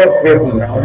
careful now.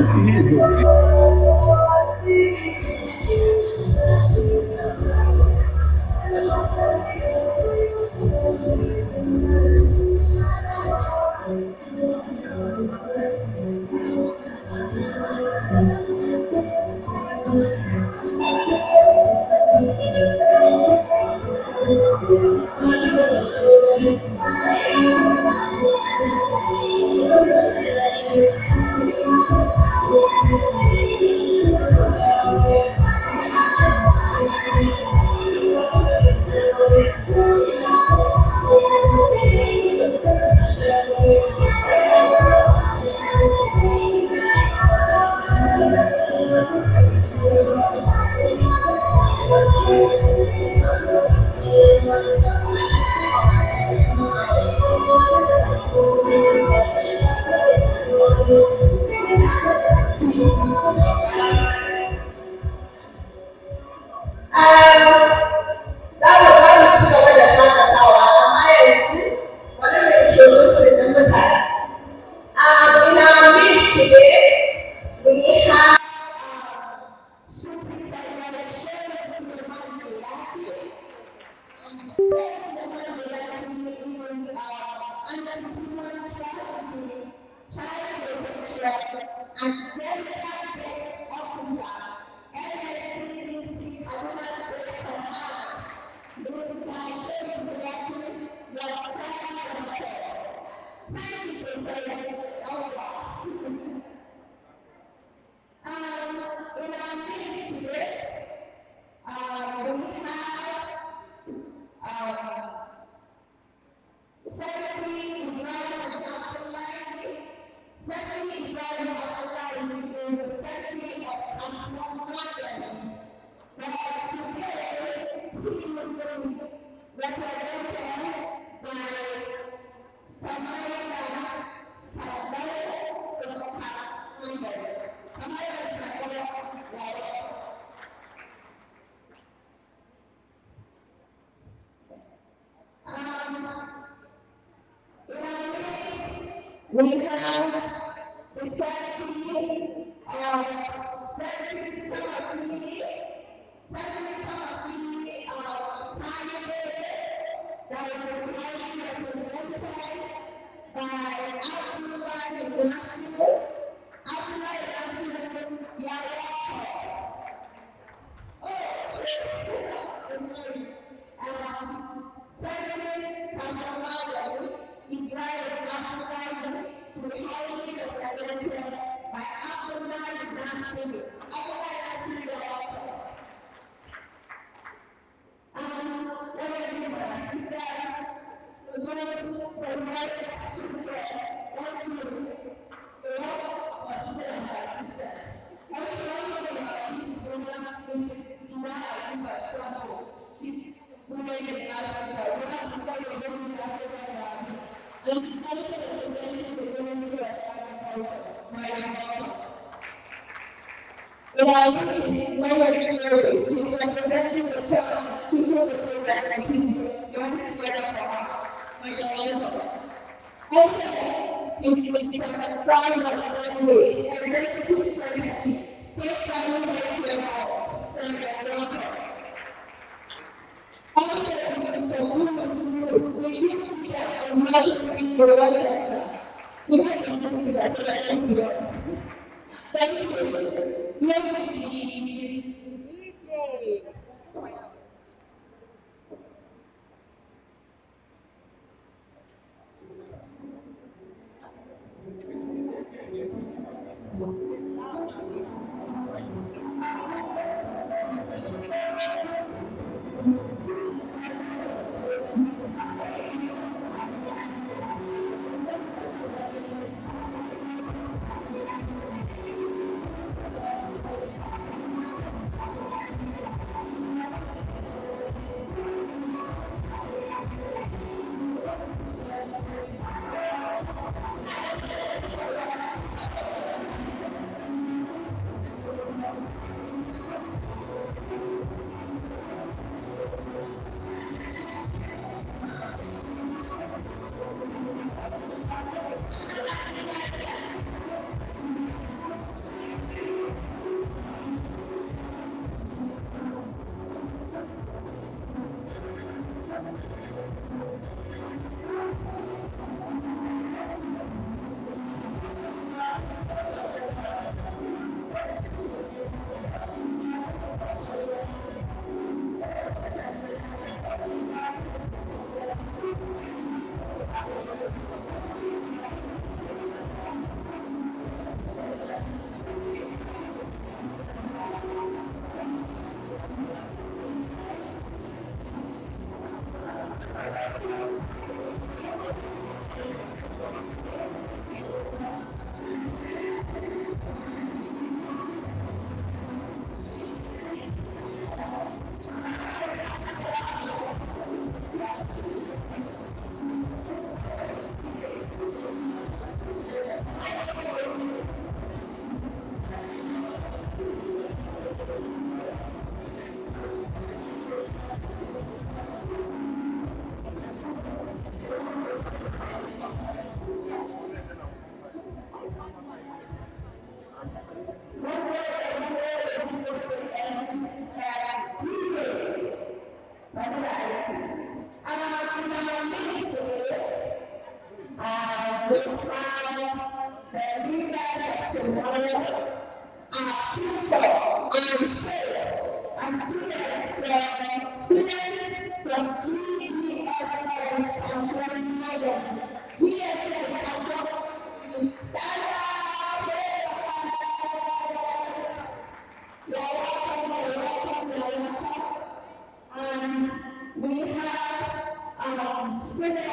And we have students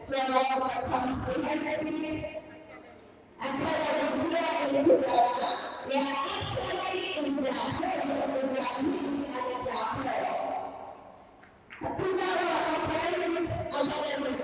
from comprehensive and here in Kujama. They are actually in their home, in their meeting and in their home. The Kujama comprehensive academy.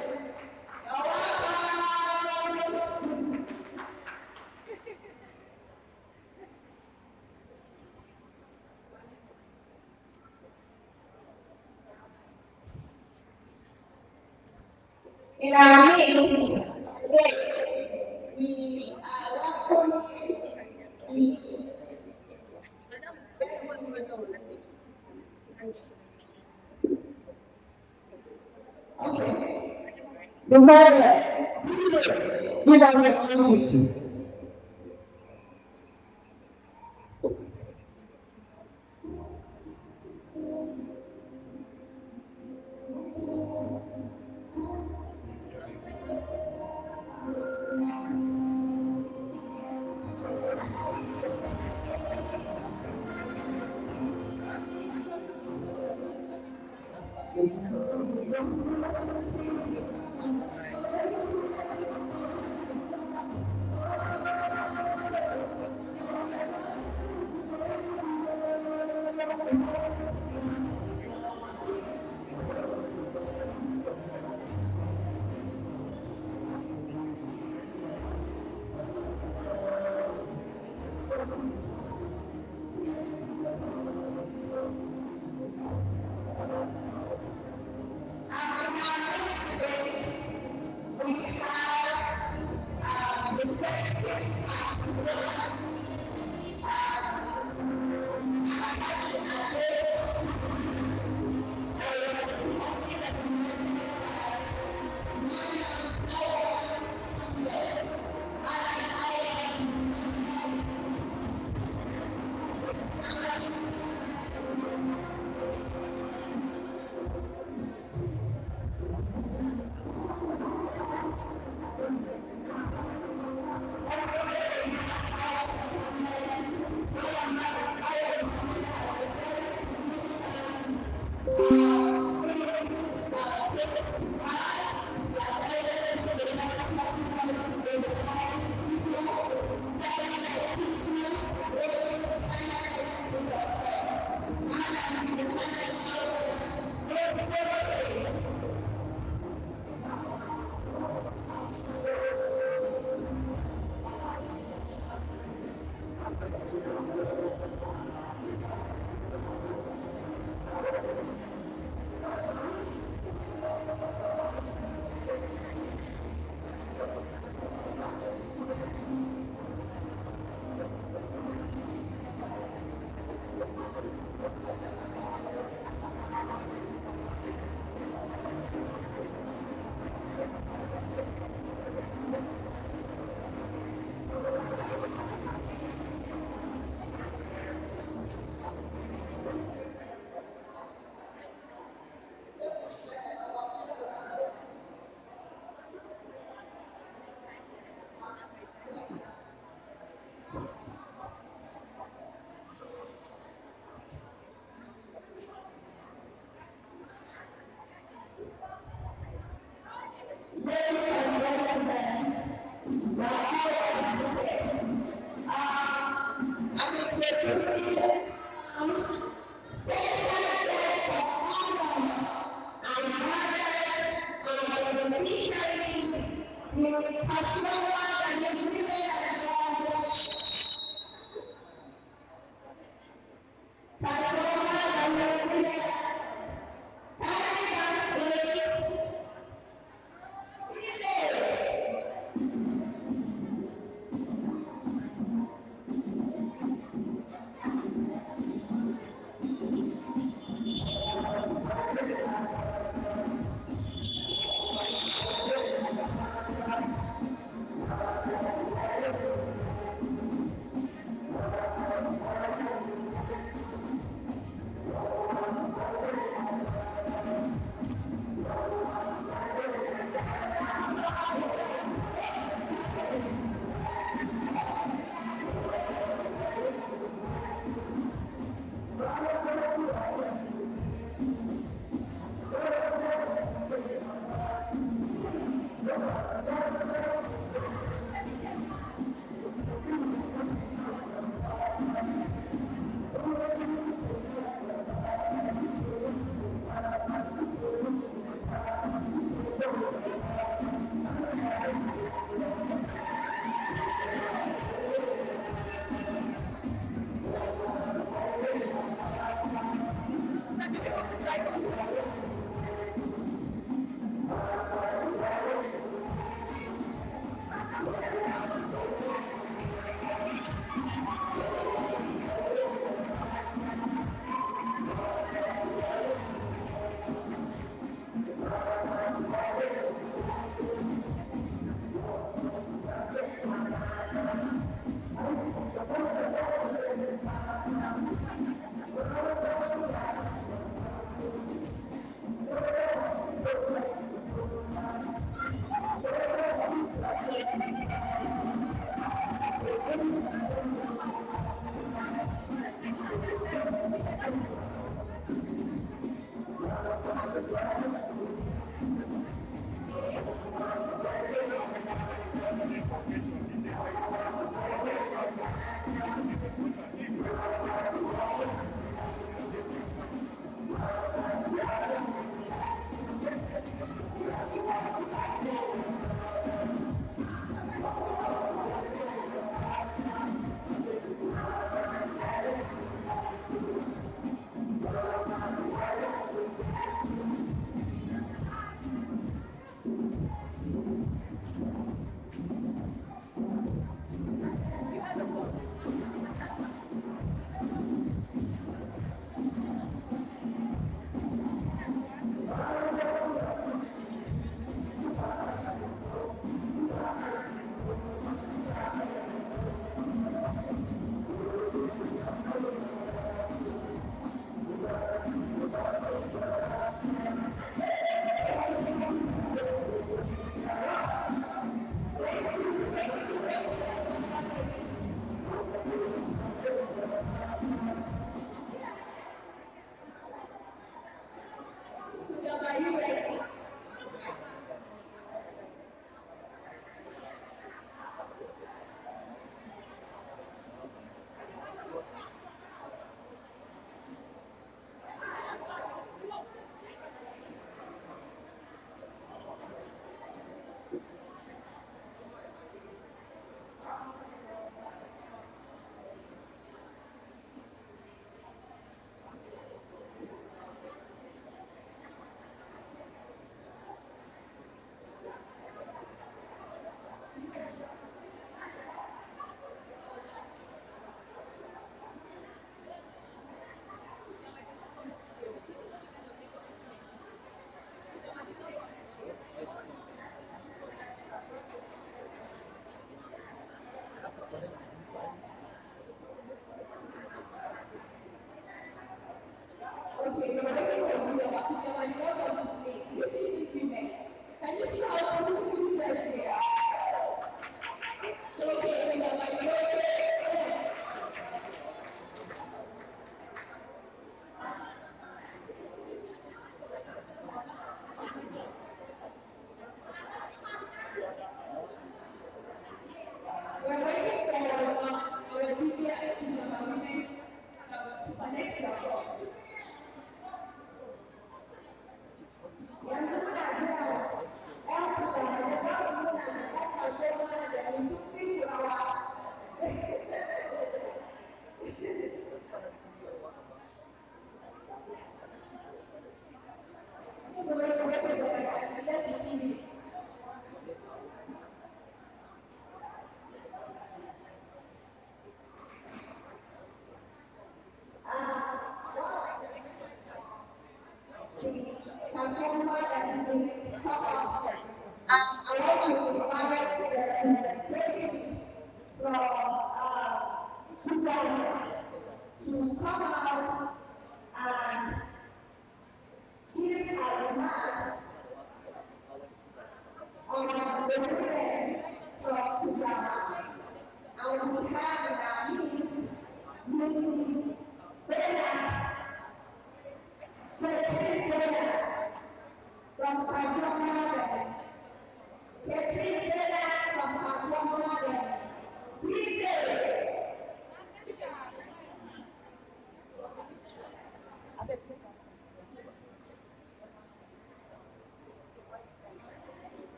In our meeting today, we are welcoming the the mother, give us a meeting.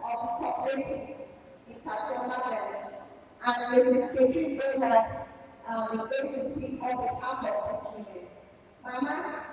of cooperatives in Kasuawan. And Mrs. Keji Bola is going to speak on behalf of us women. Mama,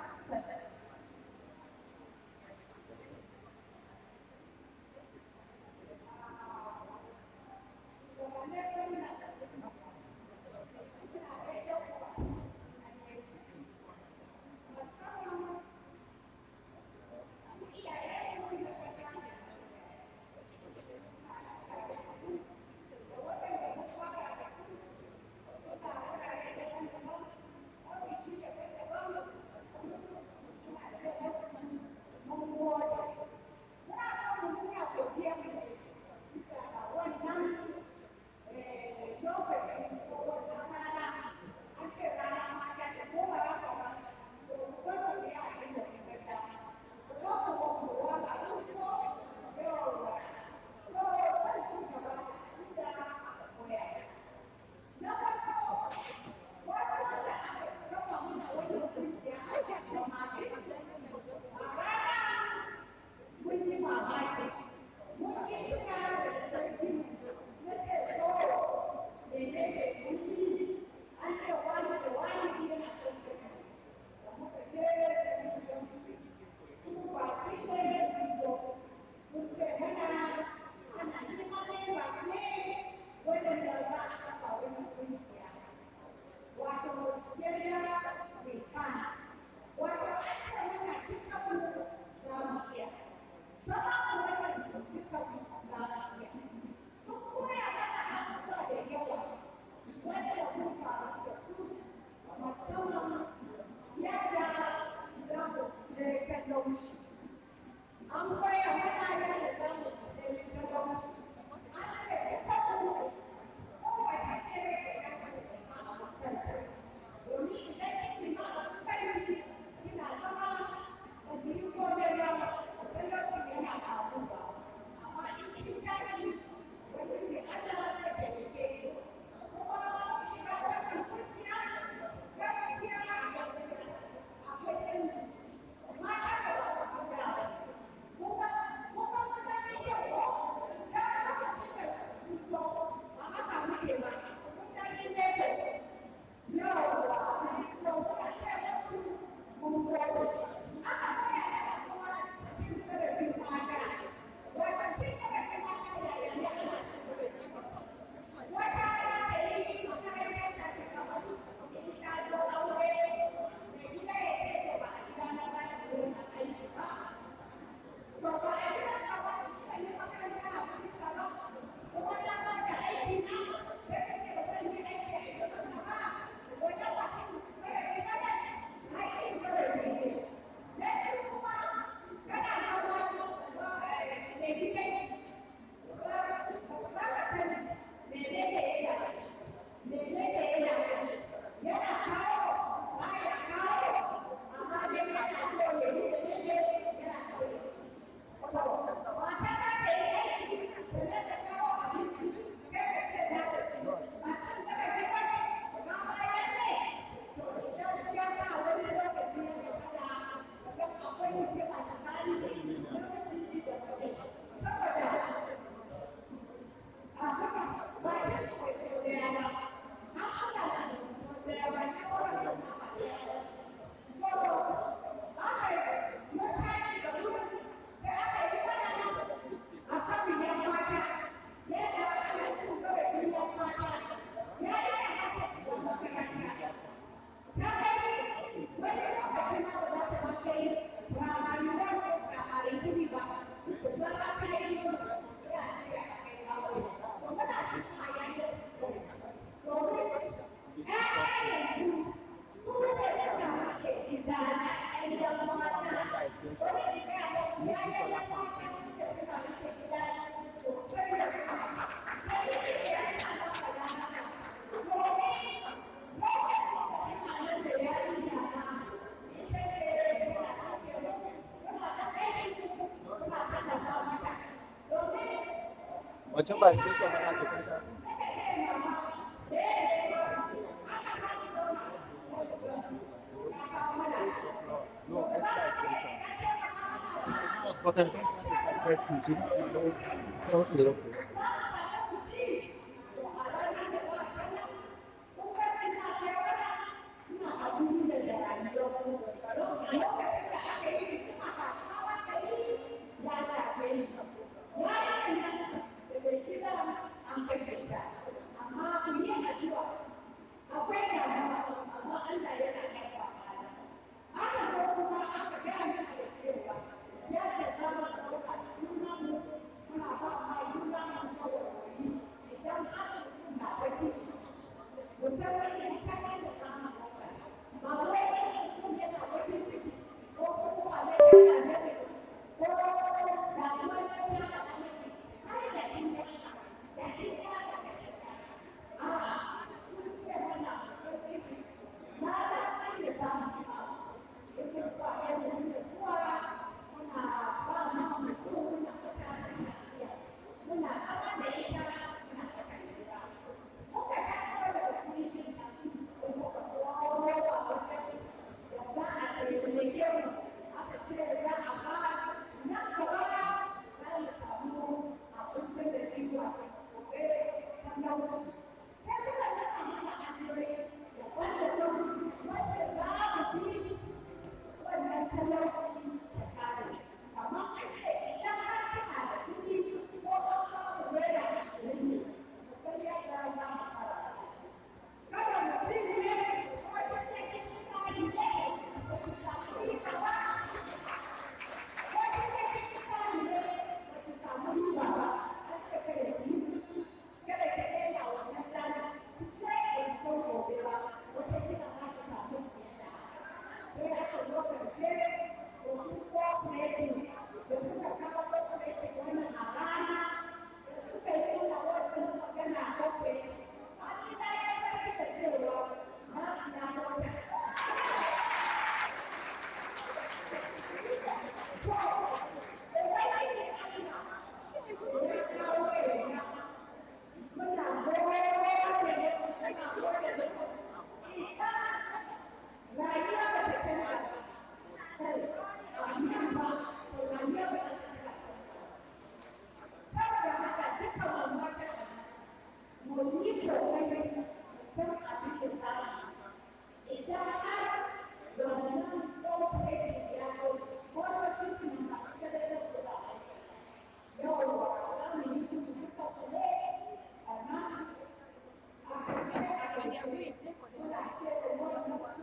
That's it. Okay, okay.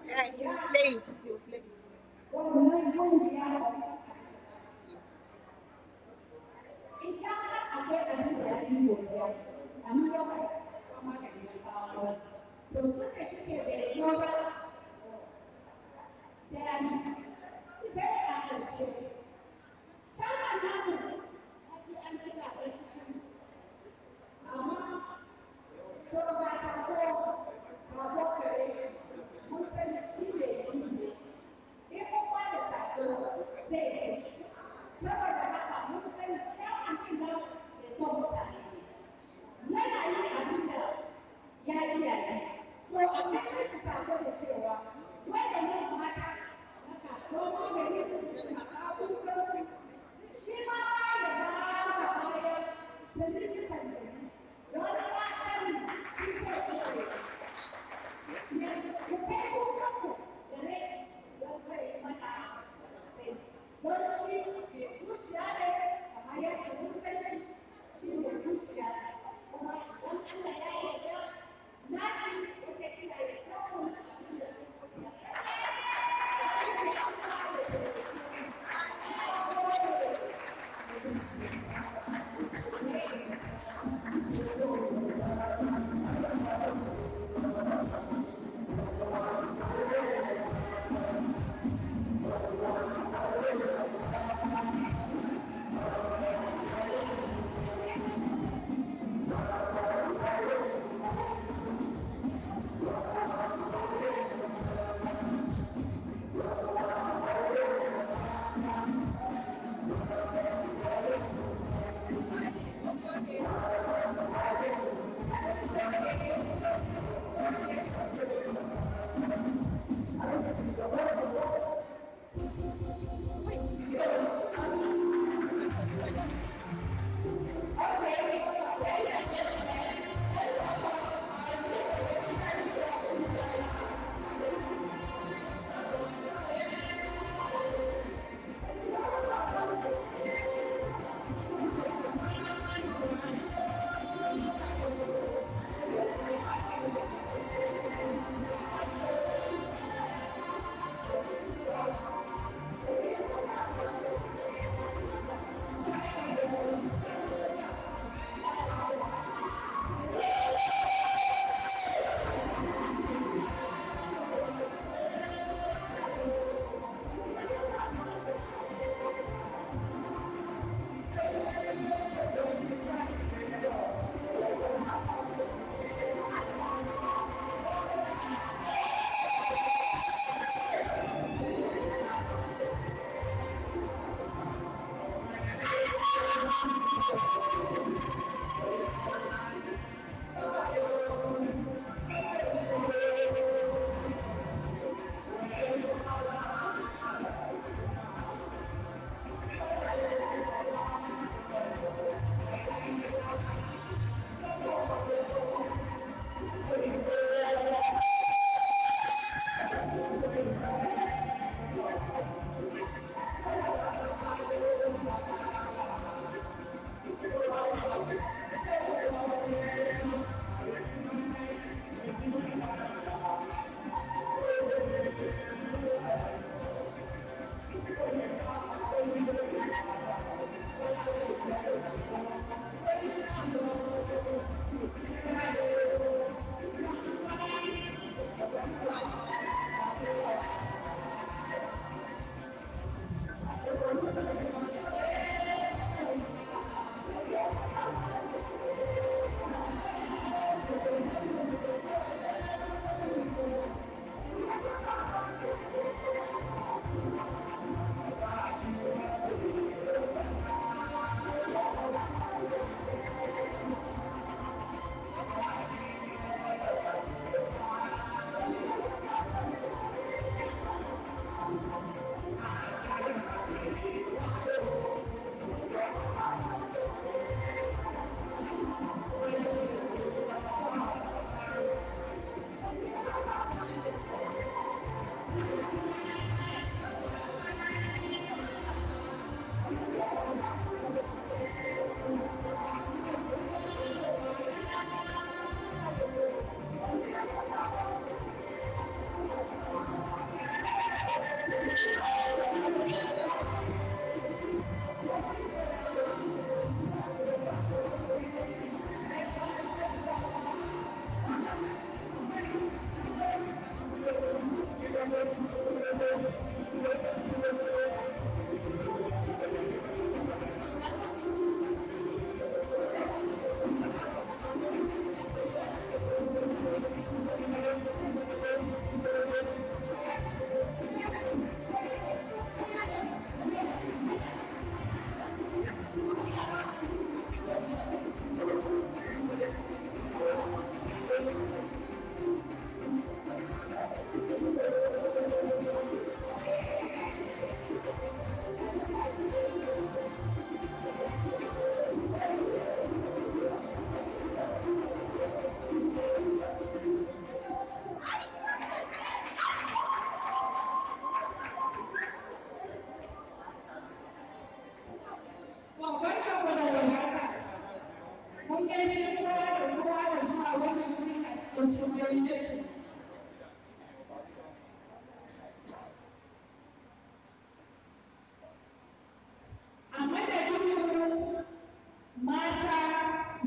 Yeah, you play it. You play it.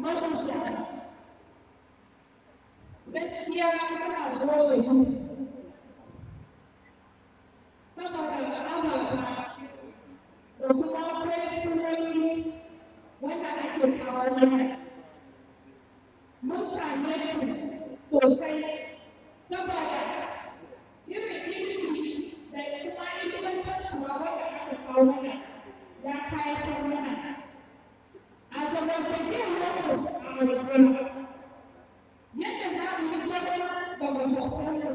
mabuta gaskiya tana zuwa yi saboda ma'amala da kuma akwai sunoni wanda ake kawo mana mun same su sosai saboda irin ilimi da kuma ilimantarwa wanda aka kawo mana ya kayatar mana a zamantakewar mu a wajen yadda za mu yi zama da makwabtanmu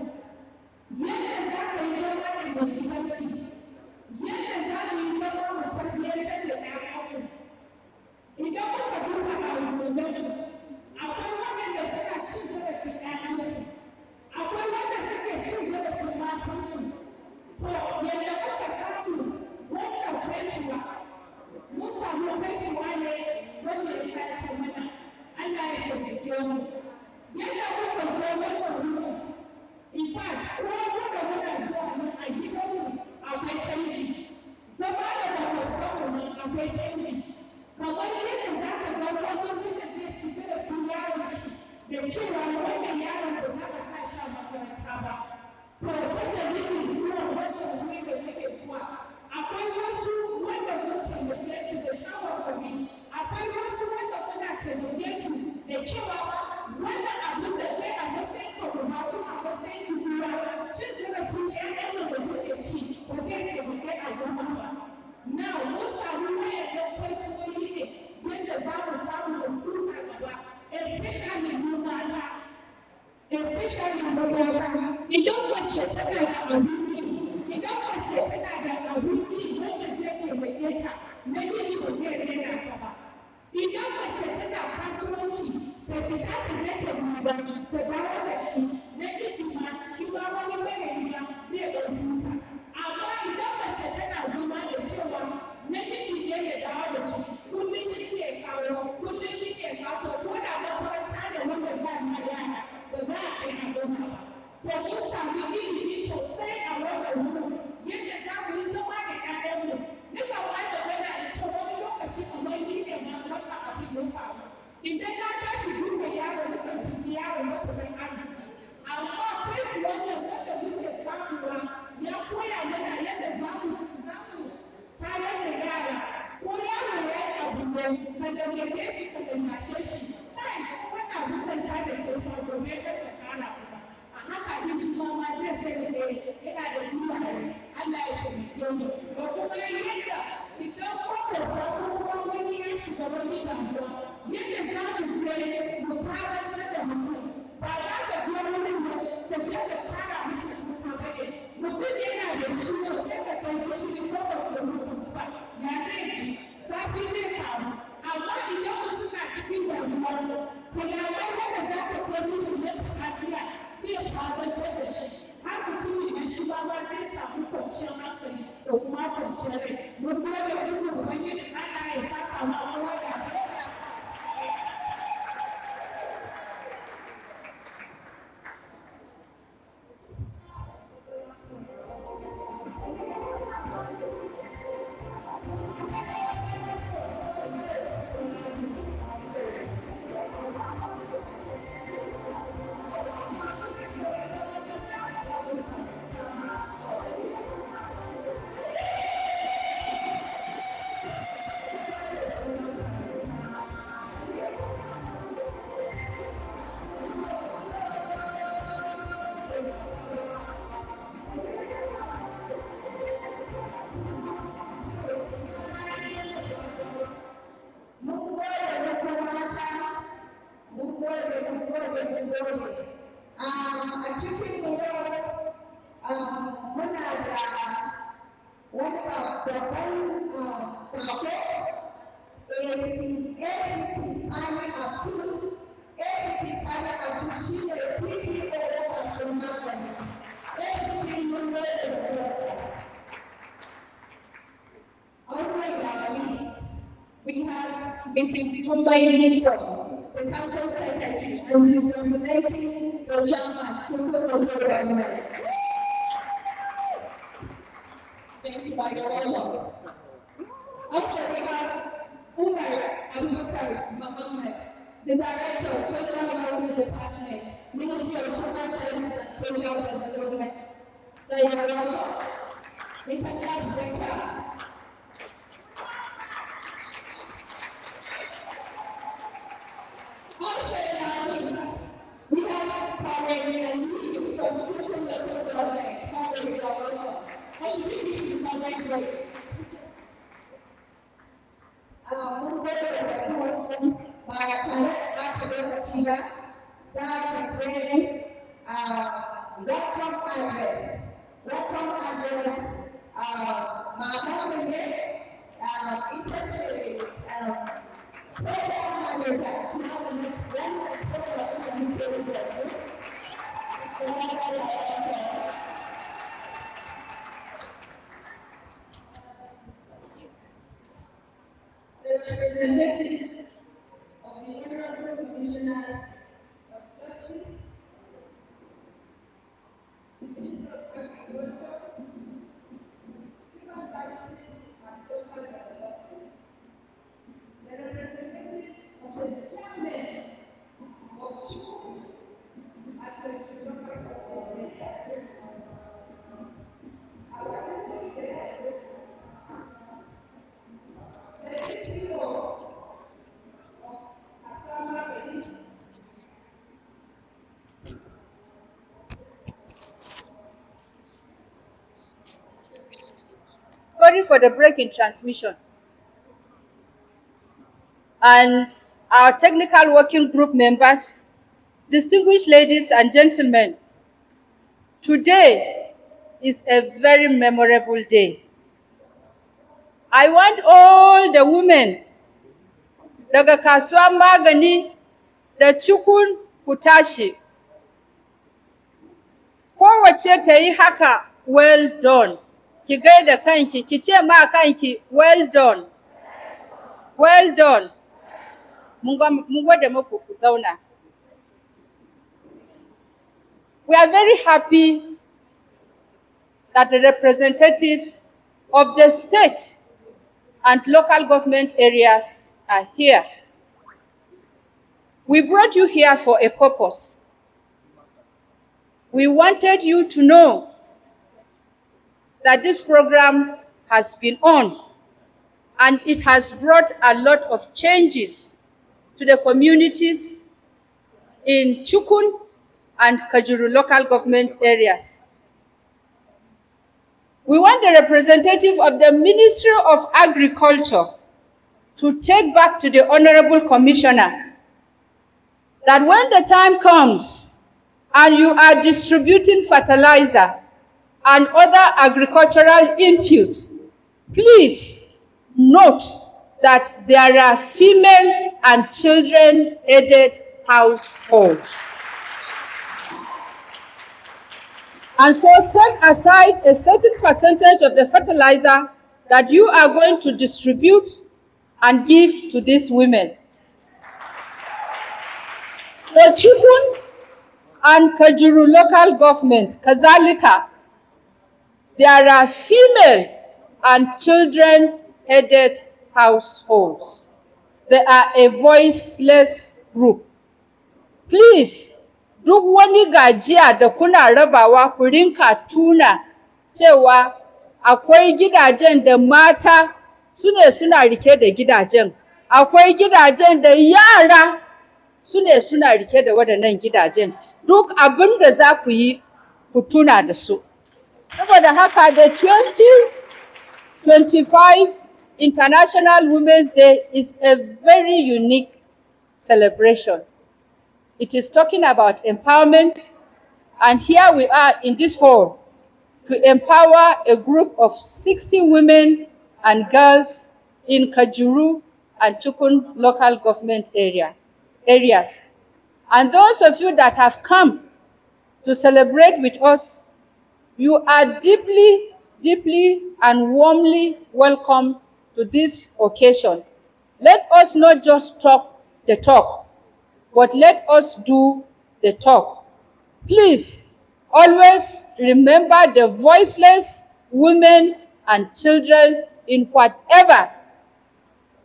yadda za ka yi zama da mai gidanki yadda za mu yi zama mu tarbiyyantar da ƴaƴanmu idan muka duba a rubutunmu akwai waɗanda suna cin zarafin ƴaƴansu akwai wanda suke cin zarafin matansu to yadda muka samu wannan gaisuwa mun samu gaisuwa ne wanda ya kayatar mana Allah ya taimake mu yadda muka zo wannan wuri in fact ko muka muna zuwa nan a gidanmu akwai canji zama da makwabtanmu akwai canji kamar yadda za ka ga wani da zai ci zarafin yaron shi da cewa wannan yaron ba za ka sa shi a makaranta ba to wanda yake zuwa wannan wuri da kake zuwa akwai wasu wanda mun taimake su da shawarwari akwai wasu wanda muna taimake su da cewa wannan abin da kai a matsayin ka kuma kuma a matsayin ki kuma cin zarafin ƴaƴan da kuke ci ba zai taimake al'umma ba na mun samu wayannan kwasoyi ne yadda za mu samu da kusa gaba especially mu mata idan mace tana da abinci idan mace tana da abinci wanda zai taimake ta namiji ba zai rena ta ba idan mace tana kasuwanci ta fita ta je ta duba ta dawo da shi namiji ma shi ma wani bane ba zai ɗauki ta amma idan mace tana zama da cewa namiji ne ya dawo da shi kullum shi ke kawo kullum shi ke kawo ko da makaranta da wanda za a yi yara ba za a kai a gona ba to mun samu ilimi sosai a wannan wurin yadda za mu yi zama da ƴaƴanmu duka wanda gana da cewa wani lokaci kamar ni ne ma wanda abin ya faru idan na tashi duba yaro na kan dubi yaro na kuɗin arziki amma kai wannan wanda muke samuwa ya koya mana yadda za mu tayar da yara ko yaro ya yi abu ne ka dangane shi ka dangashe shi kai wannan mutunta da ke fa gobe ka kara kuma a haka din shi ma zai sai da yana da iyaye Allah ya taimake mu da kuma yadda idan ko kuma wani ya shiga wani damuwa yadda za mu je mu karantar da mutum ba za ka je wurin da ka je ka kara mishi shuka ba ne mutum yana da ciwo sai ka kai shi ko ba ka mutu ba ya zai ji zafi zai karu amma idan mutum na cikin damuwa kalamai wanda za ka kai mishi na lafiya zai farantar da shi har mutumin da shi ba zai samu kwanciyar hankali da kuma kwanciyar rai mun gode muku ubangiji Allah ya saka ma kowa da a cikin mu yau muna da wani babban bako Sani Abdul shi ne PPO a sun magani mun da we have Mrs. Tumbayi the Council Secretary, and she's representing Kujama, TOGRTHER. Thank you, by your honor. Also, we have Umar Abubakar Muhammad, the Director of Social Development Department, Ministry of Human Services and Social Development. So you're welcome. International Director. Also, we have already a lead from social development. And this is my next way. Welcome address. Welcome address. My company, the representative of the Honorable Commissioner of Justice, the Minister of Agriculture, Human Services and Social Development, the representative of the chairman of Chukwu at the local government, our district head, the CEO of Magani. Sorry for the break in transmission. And our technical working group members, distinguished ladies and gentlemen, today is a very memorable day. I want all the women daga Kasuwan Magani da Cikun ku tashi. Kowace ta yi haka, well done. Ki gaida kanki, ki ce ma kanki, well done. Well done. Mun gode muku ku zauna. We are very happy that the representatives of the state and local government areas are here. We brought you here for a purpose. We wanted you to know that this program has been on and it has brought a lot of changes to the communities in Chukun and Kajuru local government areas. We want the representative of the Ministry of Agriculture to take back to the Honorable Commissioner that when the time comes and you are distributing fertilizer and other agricultural inputs, please note that there are female and children-aided households. And so set aside a certain percentage of the fertilizer that you are going to distribute and give to these women. For Chikun and Kajuru local governments, Kazalika, there are female and children-headed households. They are a voiceless group. Please, duk wani gajiya da kuna rabawa ku rinka tuna cewa akwai gidajen da mata suna rike da gidajen, akwai gidajen da yara suna rike da waɗannan gidajen. Duk abin da za ku yi ku tuna da su. Saboda haka the 2025 International Women's Day is a very unique celebration. It is talking about empowerment, and here we are in this hall to empower a group of 60 women and girls in Kajuru and Chukun local government areas. And those of you that have come to celebrate with us, you are deeply, deeply and warmly welcome to this occasion. Let us not just talk the talk, but let us do the talk. Please, always remember the voiceless women and children in whatever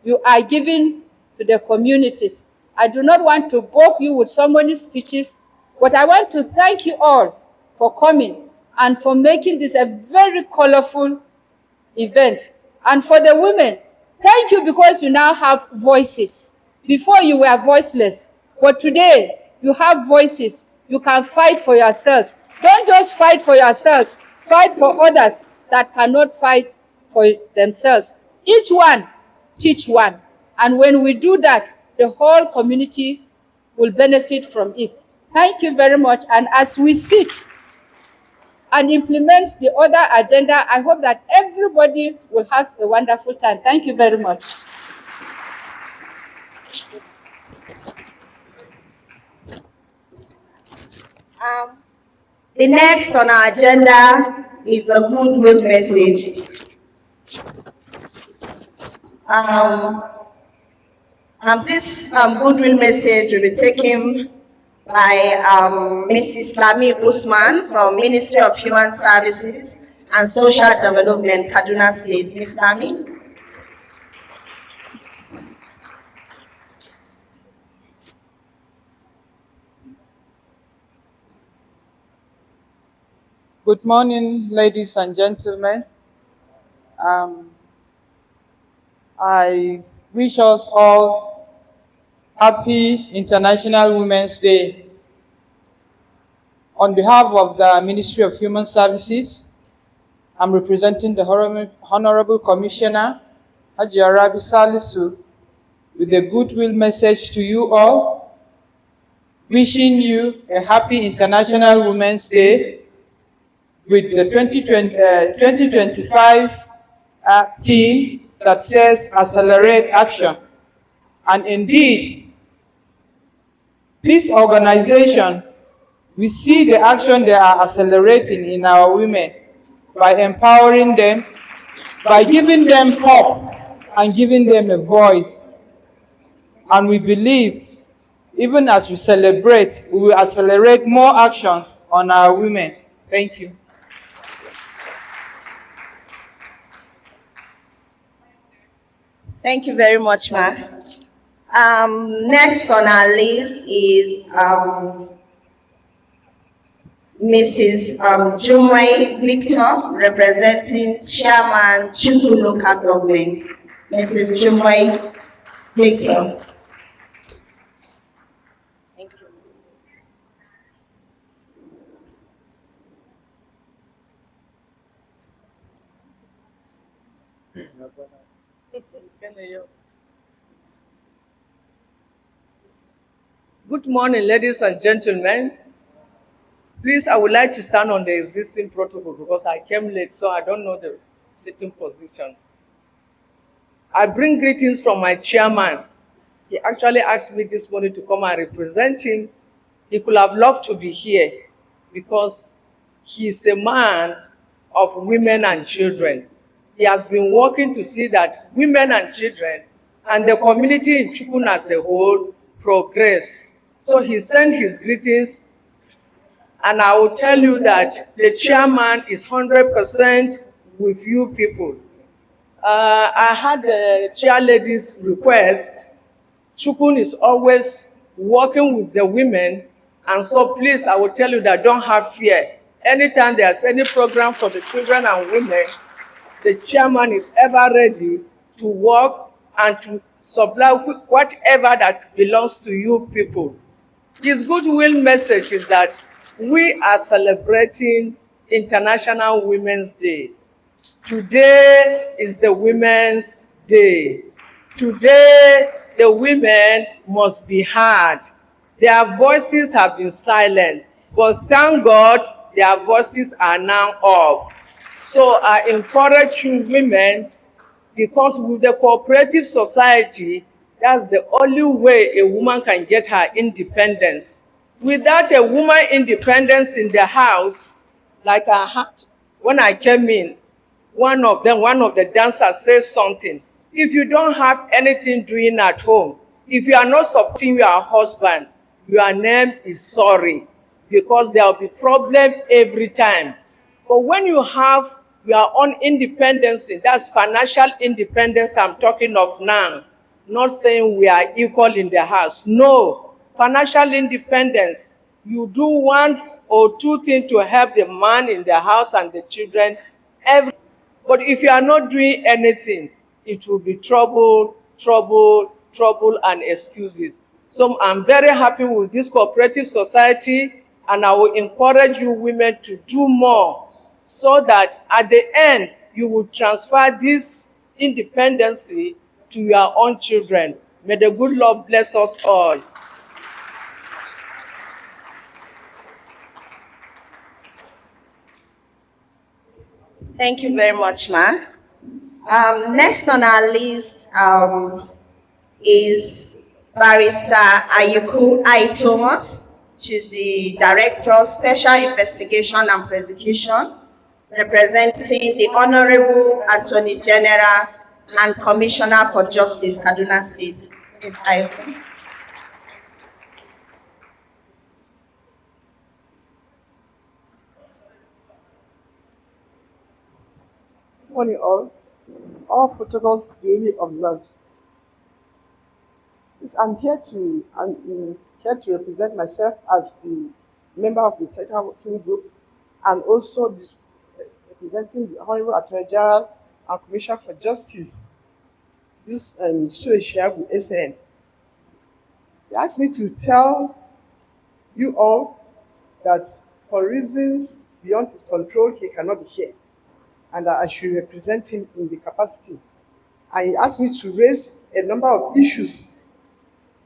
you are giving to the communities. I do not want to bore you with so many speeches, but I want to thank you all for coming and for making this a very colorful event. And for the women, thank you because you now have voices. Before you were voiceless, but today you have voices. You can fight for yourselves. Don't just fight for yourselves, fight for others that cannot fight for themselves. Each one teach one. And when we do that, the whole community will benefit from it. Thank you very much. And as we sit and implement the other agenda, I hope that everybody will have a wonderful time. Thank you very much. The next on our agenda is a goodwill message. This goodwill message will be taken by Mrs. Lami Usman from Ministry of Human Services and Social Development, Kaduna State. Ms. Lami. Good morning, ladies and gentlemen. I wish us all happy International Women's Day. On behalf of the Ministry of Human Services, I'm representing the Honorable Commissioner, Haji Arabi Salisu, with a goodwill message to you all, wishing you a happy International Women's Day with the 2025 theme that says accelerate action. And indeed, this organization, we see the action they are accelerating in our women by empowering them, by giving them hope and giving them a voice. And we believe, even as we celebrate, we will accelerate more actions on our women. Thank you. Thank you very much, Ma. Next on our list is Mrs. Jumai Victor, representing Chairman Chuku Local Government. Mrs. Jumai Victor. Thank you. Good morning, ladies and gentlemen. Please, I would like to stand on the existing protocol because I came late, so I don't know the sitting position. I bring greetings from my chairman. He actually asked me this morning to come and represent him. He could have loved to be here because he's a man of women and children. He has been working to see that women and children and the community in Chukun as a whole progress. So he sent his greetings, and I will tell you that the chairman is 100% with you people. I had the chair lady's request. Chukun is always working with the women, and so please, I will tell you that don't have fear. Anytime there's any program for the children and women, the chairman is ever ready to work and to supply whatever that belongs to you people. His goodwill message is that we are celebrating International Women's Day. Today is the Women's Day. Today, the women must be heard. Their voices have been silent, but thank God their voices are now up. So I encourage you women, because with the cooperative society, that's the only way a woman can get her independence. Without a woman independence in the house, like I had when I came in, one of the dancers says something. If you don't have anything doing at home, if you are not supporting your husband, your name is sorry, because there will be problem every time. But when you have your own independence, that's financial independence I'm talking of now, not saying we are equal in the house. No, financial independence. You do one or two things to help the man in the house and the children. But if you are not doing anything, it will be trouble, trouble, trouble, and excuses. So I'm very happy with this cooperative society, and I will encourage you women to do more so that at the end you will transfer this independency to your own children. May the good Lord bless us all. Thank you very much, Ma. Next on our list is Barrister Ayuku I. Thomas. She's the Director, Special Investigation and Prosecution, representing the Honorable Attorney General and Commissioner for Justice, Kaduna State. Ms. Ayuku. Morning all protocols duly observed. Yes, I'm here to represent myself as the member of the technical working group and also representing the Honorable Attorney General and Commissioner for Justice, this Sureshiagu SN. He asked me to tell you all that for reasons beyond his control, he cannot be here, and that I should represent him in the capacity. And he asked me to raise a number of issues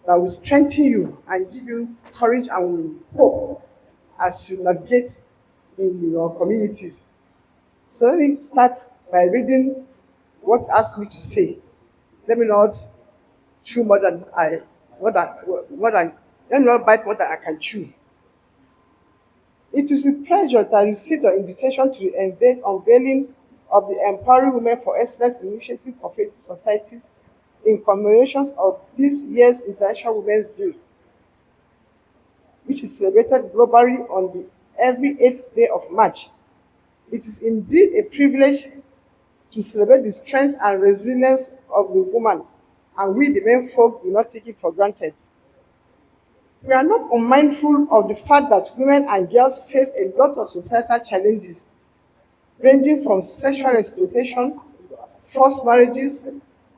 that will strengthen you and give you courage and hope as you navigate in your communities. So let me start by reading what he asked me to say. Let me not chew more than let me not bite more than I can chew. It is with pleasure that I received your invitation to the unveiling of the Empowering Women for Excellence Initiative Cooperative Societies in commemorations of this year's International Women's Day, which is celebrated globally on every 8th day of March. It is indeed a privilege to celebrate the strength and resilience of the woman, and we, the men folk, do not take it for granted. We are not unmindful of the fact that women and girls face a lot of societal challenges, ranging from sexual exploitation, forced marriages,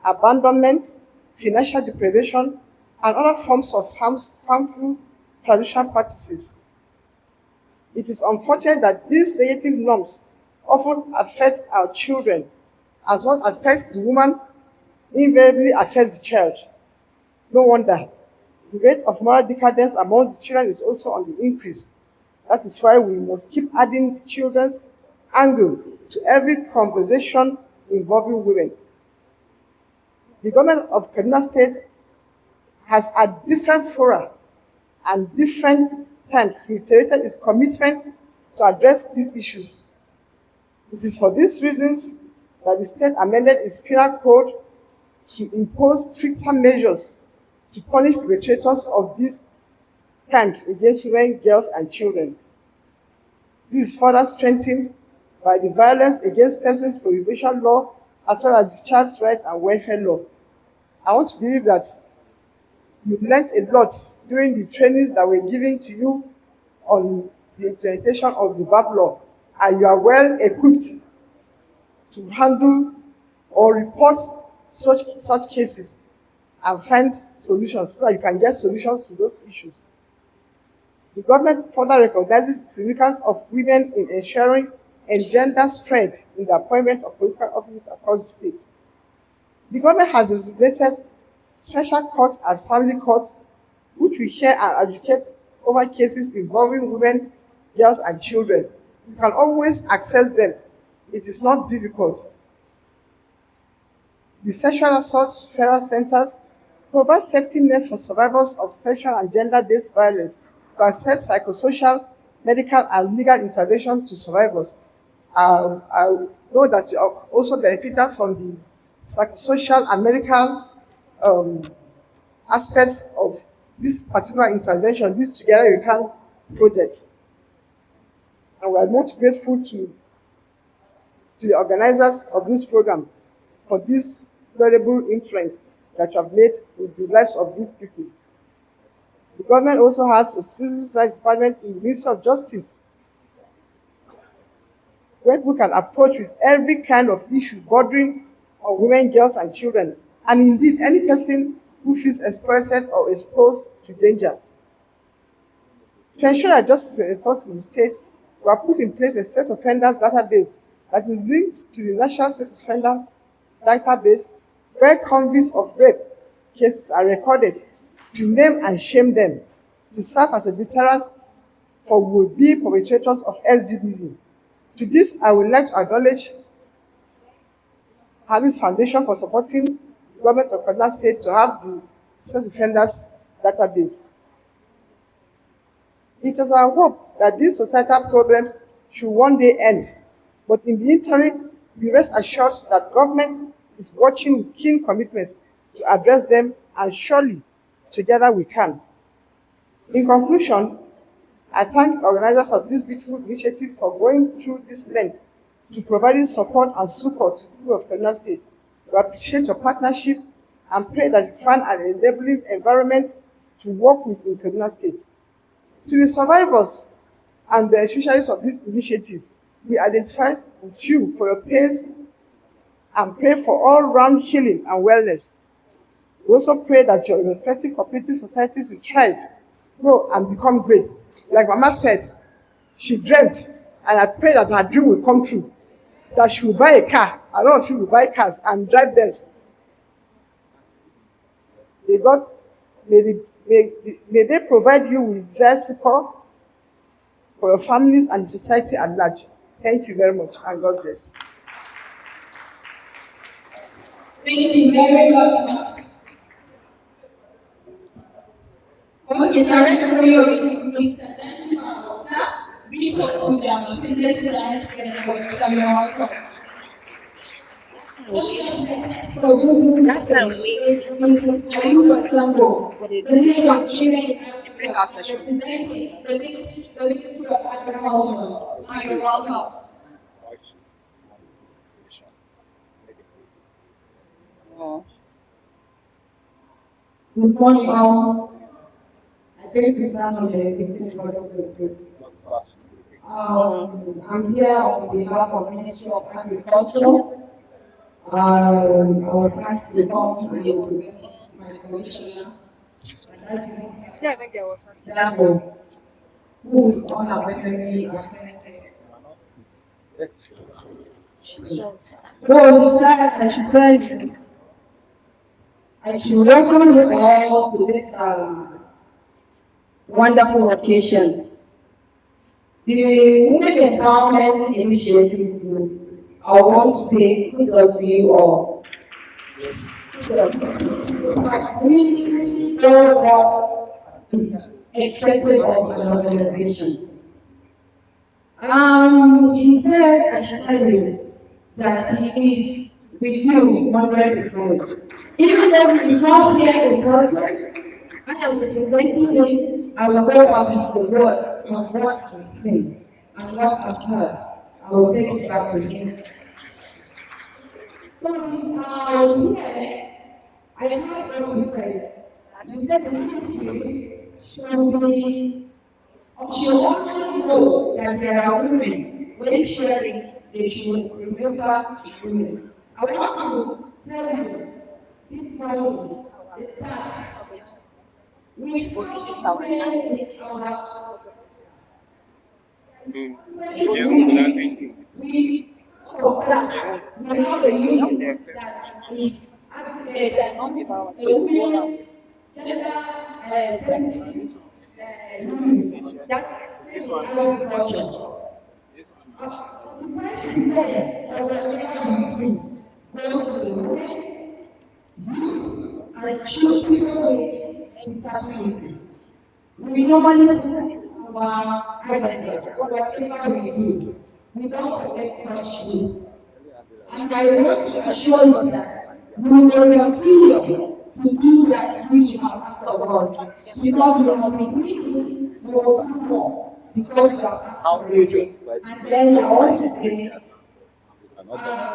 abandonment, financial deprivation, and other forms of harmful traditional practices. It is unfortunate that these negative norms often affect our children, as what affects the woman invariably affects the child. No wonder. The rate of moral decadence amongst the children is also on the increase. That is why we must keep adding the children's angle to every conversation involving women. The government of Kaduna State has at different fora and different times reiterated its commitment to address these issues. It is for these reasons that the state amended its penal code to impose stricter measures to punish perpetrators of these crimes against women, girls, and children. This is further strengthened by the Violence Against Persons Prohibition Law, as well as the Child Rights and Welfare Law. I want to believe that you learned a lot during the trainings that were given to you on the implementation of the VAP law, and you are well equipped to handle or report such cases and find solutions so that you can get solutions to those issues. The government further recognizes the significance of women in ensuring a gender spread in the appointment of political offices across the state. The government has designated special courts as family courts, which will hear and advocate over cases involving women, girls, and children. You can always access them. It is not difficult. The Sexual Assault Referral Centers provide safety net for survivors of sexual and gender-based violence to access psychosocial, medical, and legal intervention to survivors. I know that you are also benefited from the psychosocial and medical aspects of this particular intervention, this Together We Can project. And we are most grateful to the organizers of this program for this valuable influence that you have made in the lives of these people. The government also has a citizens' rights department in the Ministry of Justice, where people can approach with every kind of issue bordering on women, girls, and children, and indeed any person who feels exploited or exposed to danger. To ensure that justice is enforced in the state, we have put in place a sex offenders database that is linked to the National Sex Offenders Database, where convicts of rape cases are recorded to name and shame them, to serve as a deterrent for would-be perpetrators of SDBV. To this, I would like to acknowledge Harris Foundation for supporting the government of Kaduna State to have the sex offenders database. It is our hope that these societal problems should one day end, but in the interim, be rest assured that government is watching with keen commitments to address them, and surely together we can. In conclusion, I thank organizers of this beautiful initiative for going through this length to providing support and support to the people of Kaduna State. We appreciate your partnership and pray that you find an enabling environment to work with in Kaduna State. To the survivors and the beneficiaries of these initiatives, we identify with you for your pains and pray for all-round healing and wellness. We also pray that your respective cooperative societies will thrive, grow, and become great. Like Mama said, she dreamt, and I pray that her dream will come true, that she will buy a car. A lot of you will buy cars and drive them. May they provide you with their support for your families and society at large. Thank you very much, and God bless. Thank you very much. Okay, director, Mr. Kujama, please let's put our hands together for your welcome. That's how we dispatch the breakout session. You're welcome. Good morning, all. I think we stand on the executive order of this. I'm here on behalf of Ministry of Agriculture. Our thanks to my commissioner, who is on our very authentic. So, I should welcome you all to this wonderful occasion. The Women Empowerment Initiative Group, I want to say kudos to you all. Really know what is expected of an organization. He said, I should tell you, that he is with you 100%. Even though he is not here in person, I am representing him. I will go back into the word of what he's saying and what I've heard. I will take it back to him. So, here, I have what you said. You said the ministry should always know that there are women. When sharing, they should remember women. I want to tell you this morning that we have a union that is and choose people with disability. We normally do our identity, whatever we do. We don't forget such things. And I want to assure you that we will continue to do that which you have asked of us. Because you have been doing it, we will do more. Because you have asked of us. And then I want to say,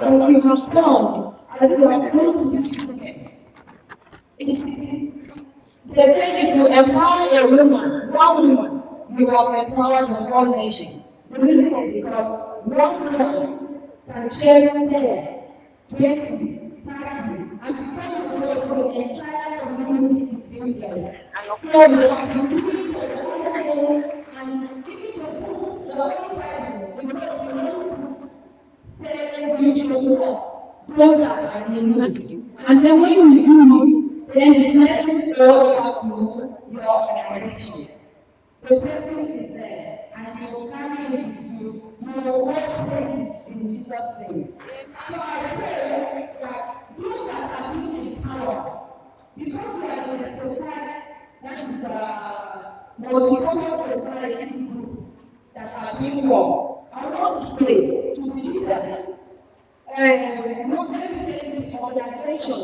when you respond, as you are going to be students, They say if you empower a woman, one woman, you have empowered the whole nation. The reason is because one woman can share care, gently, tightly, and because the entire community is being blessed. So you have to keep the whole and keep the books, the whole Bible, because the whole books say you should grow up and unity. And then when you do, then the blessings go up to your organization. The blessing is there, and you will carry it with you. You will watch things in Jesus' name. So I pray that those that have been empowered, because we are in a society that is multipurpose society groups that are being formed, I want to say to the leaders, not every organization,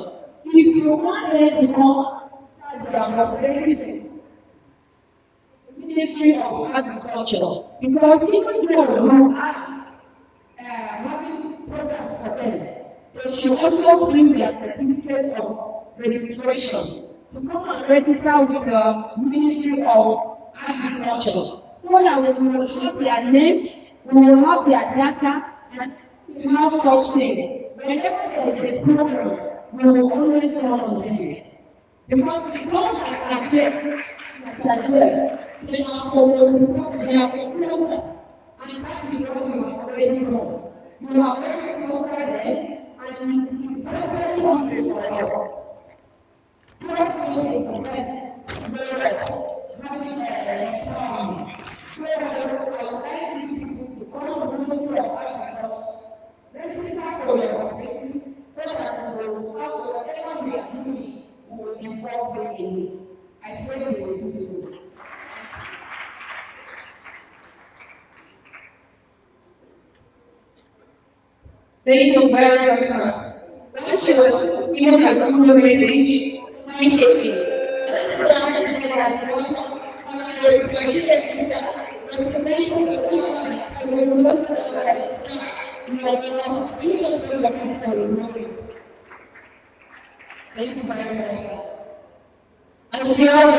if you want them to come, they are operating Ministry of Agriculture, because even though you are having programs for them, they should also bring their certificates of registration to come and register with the Ministry of Agriculture, so that we will have their names, we will have their data, and we have such things. Whenever there is a program, we will always call on them. Because we don't have they are following, they are followers, and that is what you have already done. You have already covered them, and it is very hungry for us. Just know the best, having empowerment. So I would like you people to come on the Ministry of Agriculture, register for your cooperatives, so that we will have whatever we are doing, we will involve them in it. I pray we will do so. Thank you very much. That shows even a good message. Thank you. Thank you very much. And we are all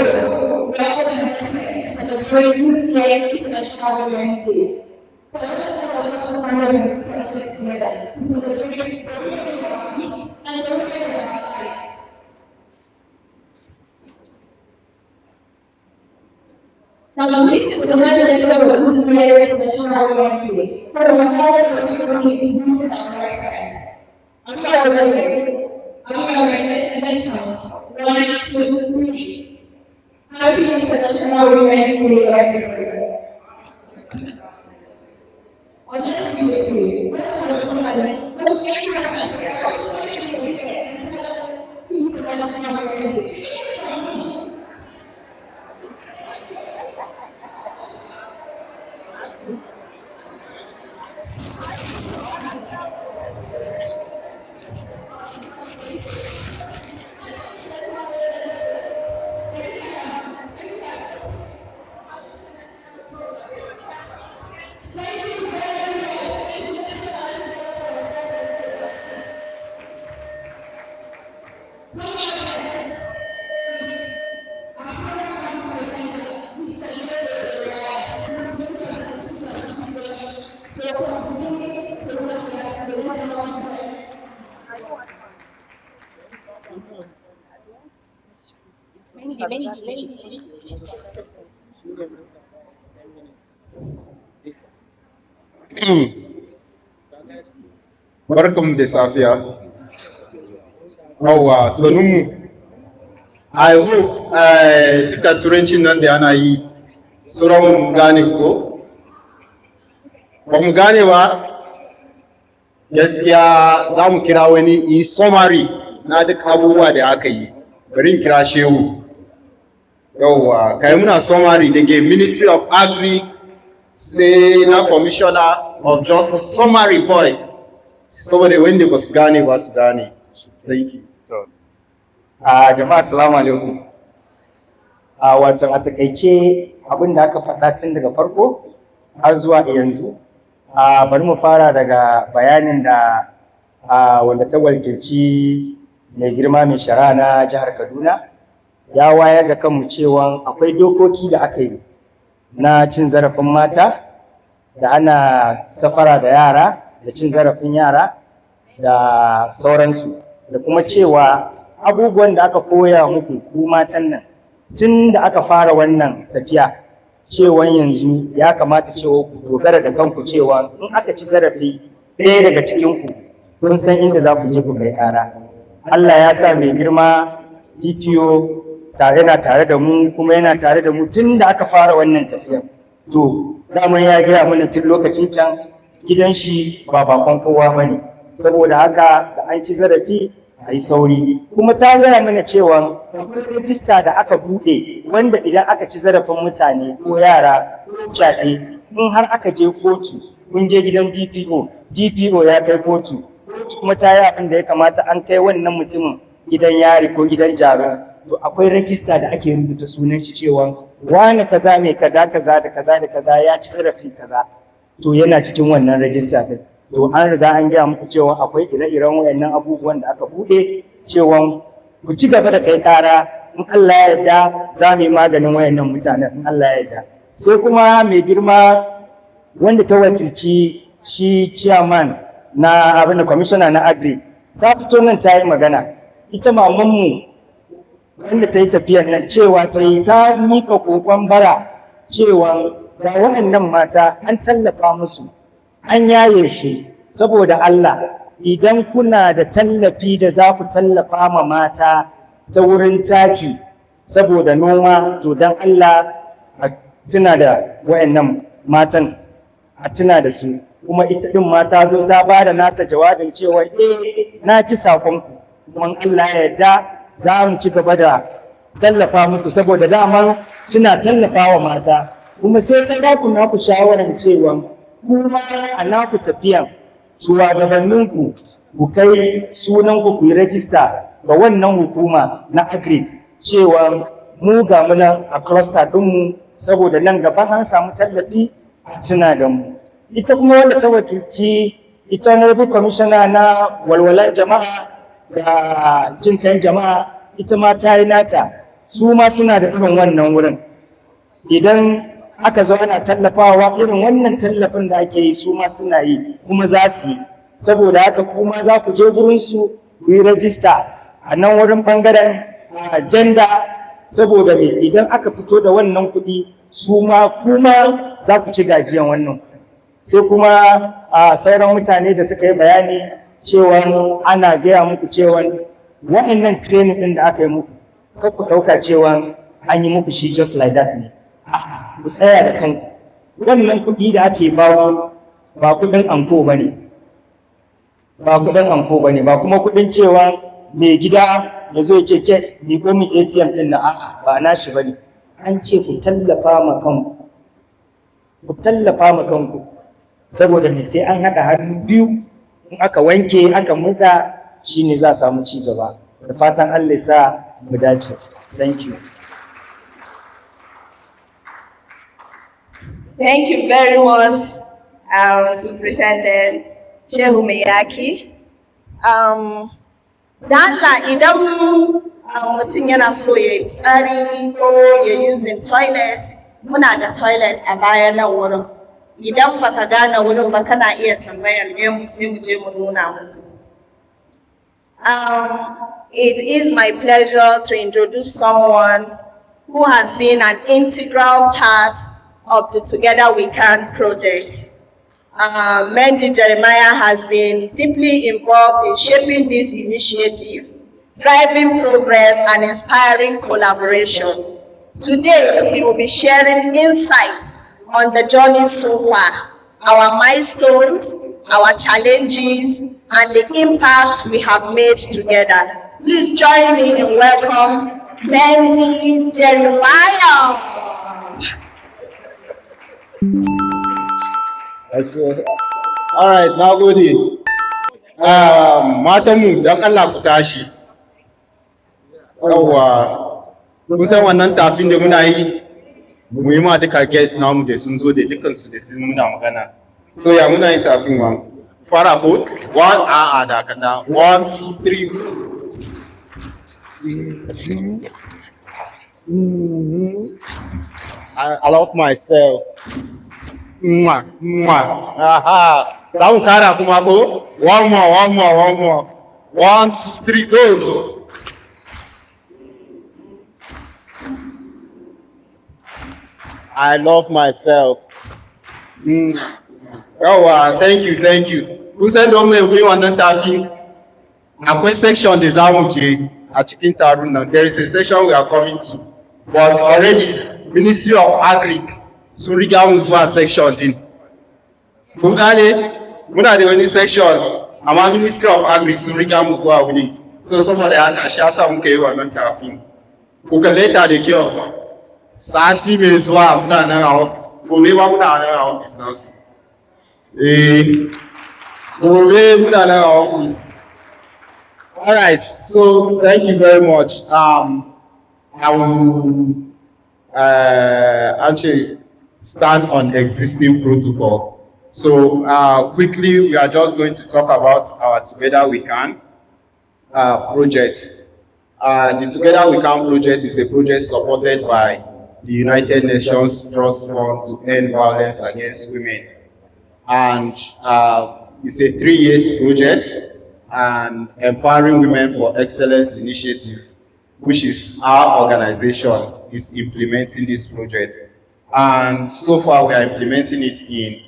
the praise say the Child Wednesday. So I just want to together to celebrate and now this is the manifestation of whose merit the Child Wednesday. So the whole of the people is used and right. Are we all ready? Are we all ready? Let's count. 1, 2, 3. Happy International Women's Day, everybody. Barkanmu da safiya. Yawwa, sanunmu. I hope duka turancin nan da ana yi, sauran mu gane ko? Ba mu gane ba, gaskiya za mu kira wani summary na duk abubuwa da aka yi. Bari in kira Shehu. Yawwa, kai muna summary daga Ministry of Agri, sai na Commissioner of Justice, summary boy. Saboda wanda ba su gane ba su gane. Thank you. Jama'a assalamu alaikum. Wato a takaice abin da aka faɗa tun daga farko har zuwa yanzu. Bari mu fara daga bayanin da wanda ta wakilci mai girma mai shari'a na jihar Kaduna ya wayar da kanmu cewa akwai dokoki da aka yi na cin zarafin mata da ana safara da yara da cin zarafin yara da sauransu, da kuma cewa abubuwan da aka koya muku ku matan nan tun da aka fara wannan tafiya, cewa yanzu ya kamata cewa ku dogara da kanku, cewa in aka ci zarafi ɗaya daga cikinku kun san inda za ku je ku kai ƙara. Allah ya sa mai girma DPO yana tare da mu, kuma yana tare da mu tun da aka fara wannan tafiya. To daman ya gaya mana tun lokacin can gidan shi ba bakon kowa ba ne, saboda haka da an ci zarafi a yi sauri. Kuma ta gaya mana cewa akwai rajista da aka buɗe wanda idan aka ci zarafin mutane ko yara ko fyaɗe, in har aka je kotu, kun je gidan DPO ya kai kotu kuma ta yi abin da ya kamata, an kai wannan mutumin gidan yari ko gidan jaro, to akwai rajista da ake rubuta sunan shi cewa wani kaza mai kaza da kaza da kaza ya ci zarafi kaza, to yana cikin wannan rajista din. To an riga an gaya muku cewa akwai ire-iren wayannan abubuwan da aka buɗe, cewa ku ci gaba da kai kara, in Allah ya yarda za mu yi maganin wayannan mutanen, in Allah ya yarda. Sai kuma mai girma wanda ta wakilci shi chairman na abin da commissioner na agri ta fito nan ta yi magana. Ita mamanmu wanda ta yi tafiyar nan cewa ta yi ta mika kokon bara cewa ga waɗannan mata an tallafa musu, an yaye shi. Saboda Allah, idan kuna da tallafi da za ku tallafa ma mata ta wurin taki saboda noma, to don Allah a tuna da waɗannan matan, a tuna da su. Kuma ita ɗin mata zo ta ba da nata jawabin cewa na ci sakonku, kuma Allah ya yarda za mu ci gaba da tallafa muku, saboda dama suna tallafa wa mata. Kuma sai ta ba ku naku shawaran cewa kuma a naku tafiyan shugabanninku ku kai sunanku ku yi rajista ga wannan hukuma na agric, cewa mu ga muna a cluster ɗinmu, saboda nan gaba an samu tallafi a tuna da mu. Ita kuma wanda ta wakilci ita honorable commissioner na walwalan jama'a da jin kan jama'a, ita ma ta yi nata, su ma suna da irin wannan wurin. Idan aka zo ana tallafawa irin wannan tallafin da ake yi, su ma suna yi kuma za su yi. Saboda haka kuma za ku je gurinsu ku yi rajista a nan wurin ɓangaren agenda, saboda me idan aka fito da wannan kuɗi su ma kuma za ku ci gajiyan wannan. Sai kuma sauran mutane da suka yi bayani cewa ana gaya muku cewa wa'annan training ɗin da aka yi muku, kar ku ɗauka cewa an yi muku shi just like that ne. Ku tsaya da kanku. Wannan kuɗi da ake bawa ba kuɗin anko ba ne, ba kuɗin anko ba ne, ba kuma kuɗin cewa mai gida ya zo ya ce ke miƙo min ATM ɗin na, a'a ba nashi ba ne. An ce ku tallafa ma kanku, ku tallafa ma kanku, saboda me sai an haɗa hannu biyu, in aka wanke aka murɗa shine za a samu ci gaba. Da fatan Allah ya sa mu dace. Thank you. Thank you very much, Superintendent Shehu Miyaki. Dala idan mutum yana so ya yi tsari ko ya using toilet, muna da toilet a bayan nan wurin. Idan baka gane wurin ba kana iya tambayar mu sai mu je mu nuna muku. It is my pleasure to introduce someone who has been an integral part of the Together We Can project. Mendy Jeremiah has been deeply involved in shaping this initiative, driving progress and inspiring collaboration. Today, he will be sharing insights on the journey so far, our milestones, our challenges, and the impact we have made together. Please join me in welcome Mendy Jeremiah. All right, na gode. Matanmu don Allah ku tashi. Yawwa, kun san wannan tafin da muna yi, mu yi ma duka guest namu da sun zo da dukansu da sun muna magana. So ya muna yin tafin ma. Fara ko? 1, da kanda. 1, 2, 3. I love myself. Mwah, mwah. Aha. Down Kara Kumako. One more. 1, 2, 3, go. I love myself. Oh, thank you. Who said don't make me want to talking? A section the Zamuji at Chicken Taruna. There is a section we are coming to, but already Ministry of Agri Suriga Muzwa section in. Muna the only section. I'm a Ministry of Agri Suriga Muzwa winning. So somebody had a shasa unke or not talking. Who can later the cure. Santi Mezwa Muna office. Ulewa Muna office now. All right, so thank you very much. I will actually stand on existing protocol. So quickly, we are just going to talk about our Together We Can project. The Together We Can project is a project supported by the United Nations Trust Fund to End Violence Against Women. And it's a 3-year project and Empowering Women for Excellence initiative, which is our organization, is implementing this project. And so far we are implementing it in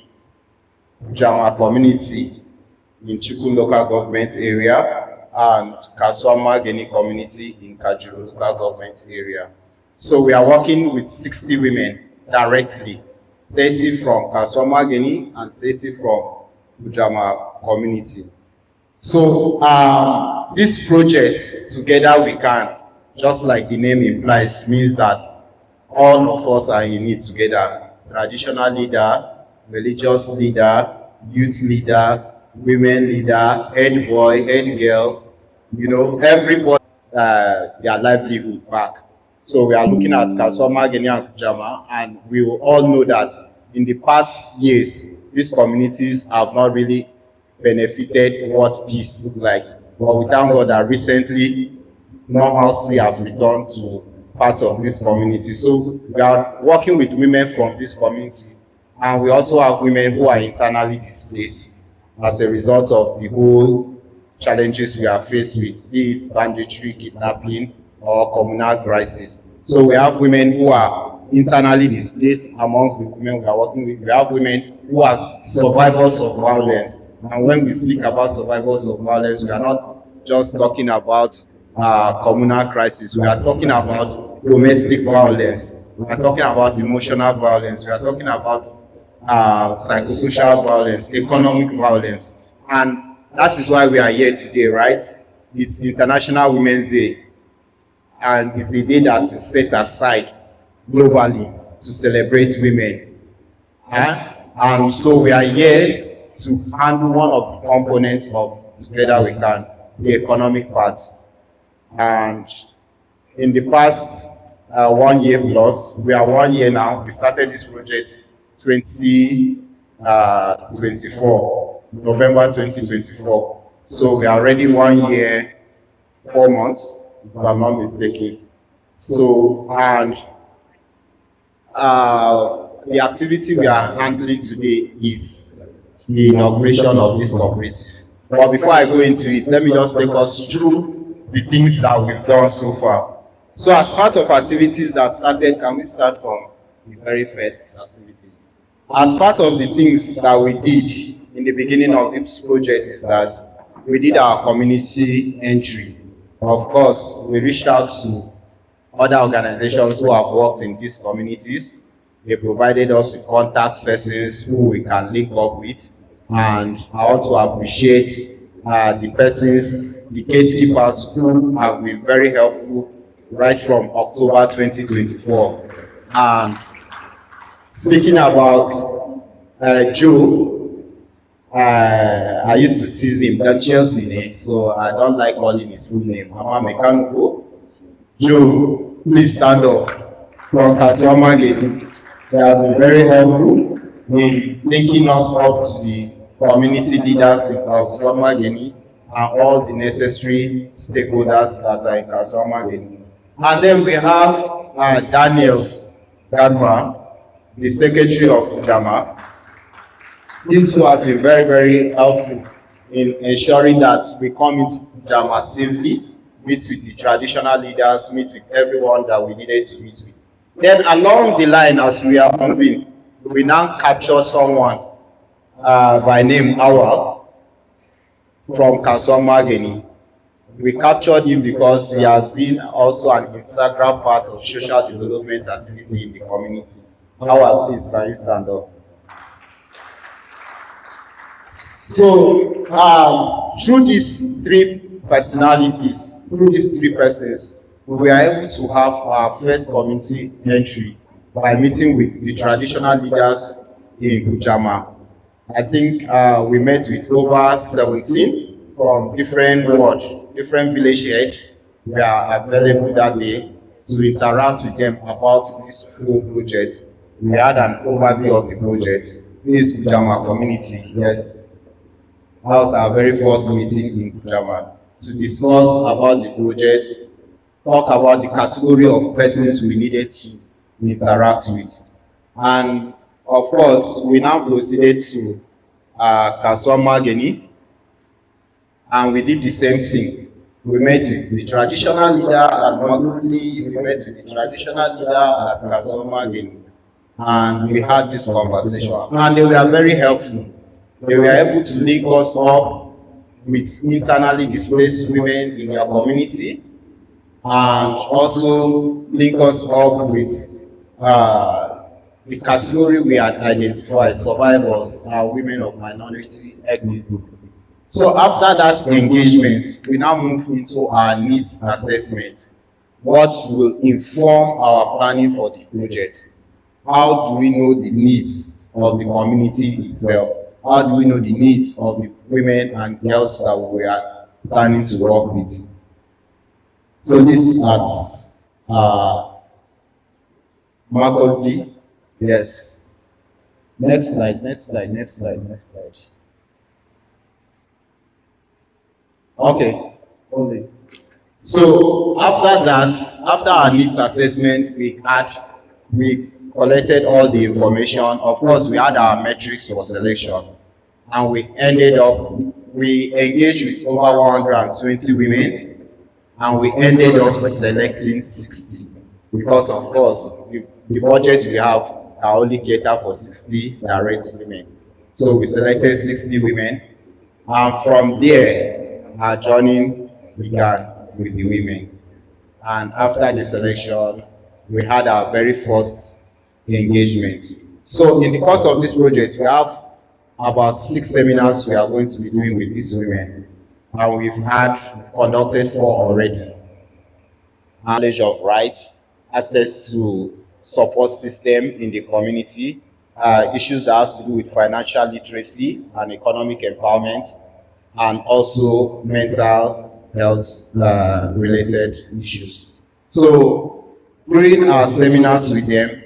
Kujama community, in Chukun local government area, and Kasuawan Magani community in Kajuru local government area. So we are working with 60 women directly. 30 from Kasuawan Magani and 30 from Kujama community. So this project, Together We Can, just like the name implies, means that all of us are in it together. Traditional leader, religious leader, youth leader, women leader, head boy, head girl, everybody their livelihood back. So we are looking at Kasuawan Magani and Kujama, and we will all know that in the past years, these communities have not really benefited what peace looked like. But we thank God that recently normalcy have returned to parts of this community. So we are working with women from this community, and we also have women who are internally displaced as a result of the whole challenges we are faced with, be it banditry, kidnapping, or communal crisis. So we have women who are internally displaced amongst the women we are working with. We have women who are survivors of violence. And when we speak about survivors of violence, we are not just talking about communal crisis. We are talking about domestic violence. We are talking about emotional violence. We are talking about psychosocial violence, economic violence. And that is why we are here today, right? It's International Women's Day. And it's a day that is set aside globally to celebrate women. And so we are here to handle one of the components of Together We Can, the economic part. And in the past 1 year plus, we are 1 year now, we started this project 2024, November 2024. So we are already 1 year, 4 months, if I'm not mistaken. So, and the activity we are handling today is the inauguration of this cooperative. But before I go into it, let me just take us through the things that we've done so far. So as part of activities that started, can we start from the very first activity? As part of the things that we did in the beginning of this project is that we did our community entry. Of course, we reached out to other organizations who have worked in these communities. They provided us with contact persons who we can link up with. And I want to appreciate the persons, the gatekeepers who have been very helpful right from October 2024. And speaking about Joe, I used to tease him, that Chelsea, so I don't like calling his full name. Mama Mechanical. Joe, please stand up. From Kasuawan Magani. They have been very helpful in linking us up to the community leaders in Kasuawan Magani and all the necessary stakeholders that are in Kasuawan. And then we have Daniels Gadma, the Secretary of Kujama. These two have been very, very helpful in ensuring that we come into Kujama safely, meet with the traditional leaders, meet with everyone that we needed to meet with. Then along the line, as we are moving, we now capture someone by name Awal from Magani. We captured him because he has been also an integral part of social development activity in the community. Awal, please, can you stand up? So, through these three personalities, through these three persons, we are able to have our first community entry by meeting with the traditional leaders in Kujama. I think we met with over 17 from different wards, different village heads. We are available that day to interact with them about this whole project. We had an overview of the project. This Kujama community, yes. That was our very first meeting in Kujama to discuss about the project, talk about the category of persons we needed to interact with. And of course, we now proceeded to Kasuawan, and we did the same thing. We met with the traditional leader at Magani, we met with the traditional leader at Kasuawan, and we had this conversation. And they were very helpful. They were able to link us up with internally displaced women in their community, and also link us up with the category we had identified, survivors, are women of minority ethnic group. So after that engagement, we now move into our needs assessment. What will inform our planning for the project? How do we know the needs of the community itself? How do we know the needs of the women and girls that we are planning to work with? So this is at Magani. Yes. Next slide, next slide, next slide, next slide. Okay, hold it. So after that, after our needs assessment, we collected all the information. Of course, we had our metrics for selection, and we engaged with over 120 women, and we ended up selecting 60, because of course, the budget we have are only cater for 60 direct women. So we selected 60 women, and from there, our journey began with the women. And after the selection, we had our very first engagement. So in the course of this project, we have about 6 seminars we are going to be doing with these women, and we've conducted 4 already. Knowledge of rights, access to support system in the community, issues that has to do with financial literacy and economic empowerment, and also mental health related issues. So during our seminars with them,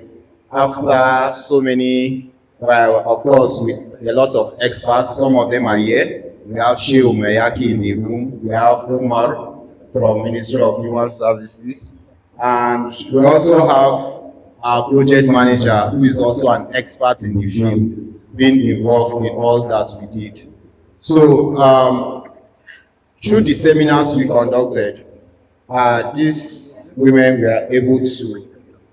after so many, well, of course, with a lot of experts, some of them are here. We have Shea Umeyaki in the room. We have Umar from Ministry of Human Services. And we also have our project manager, who is also an expert in the field, being involved in all that we did. So, through the seminars we conducted, these women were able to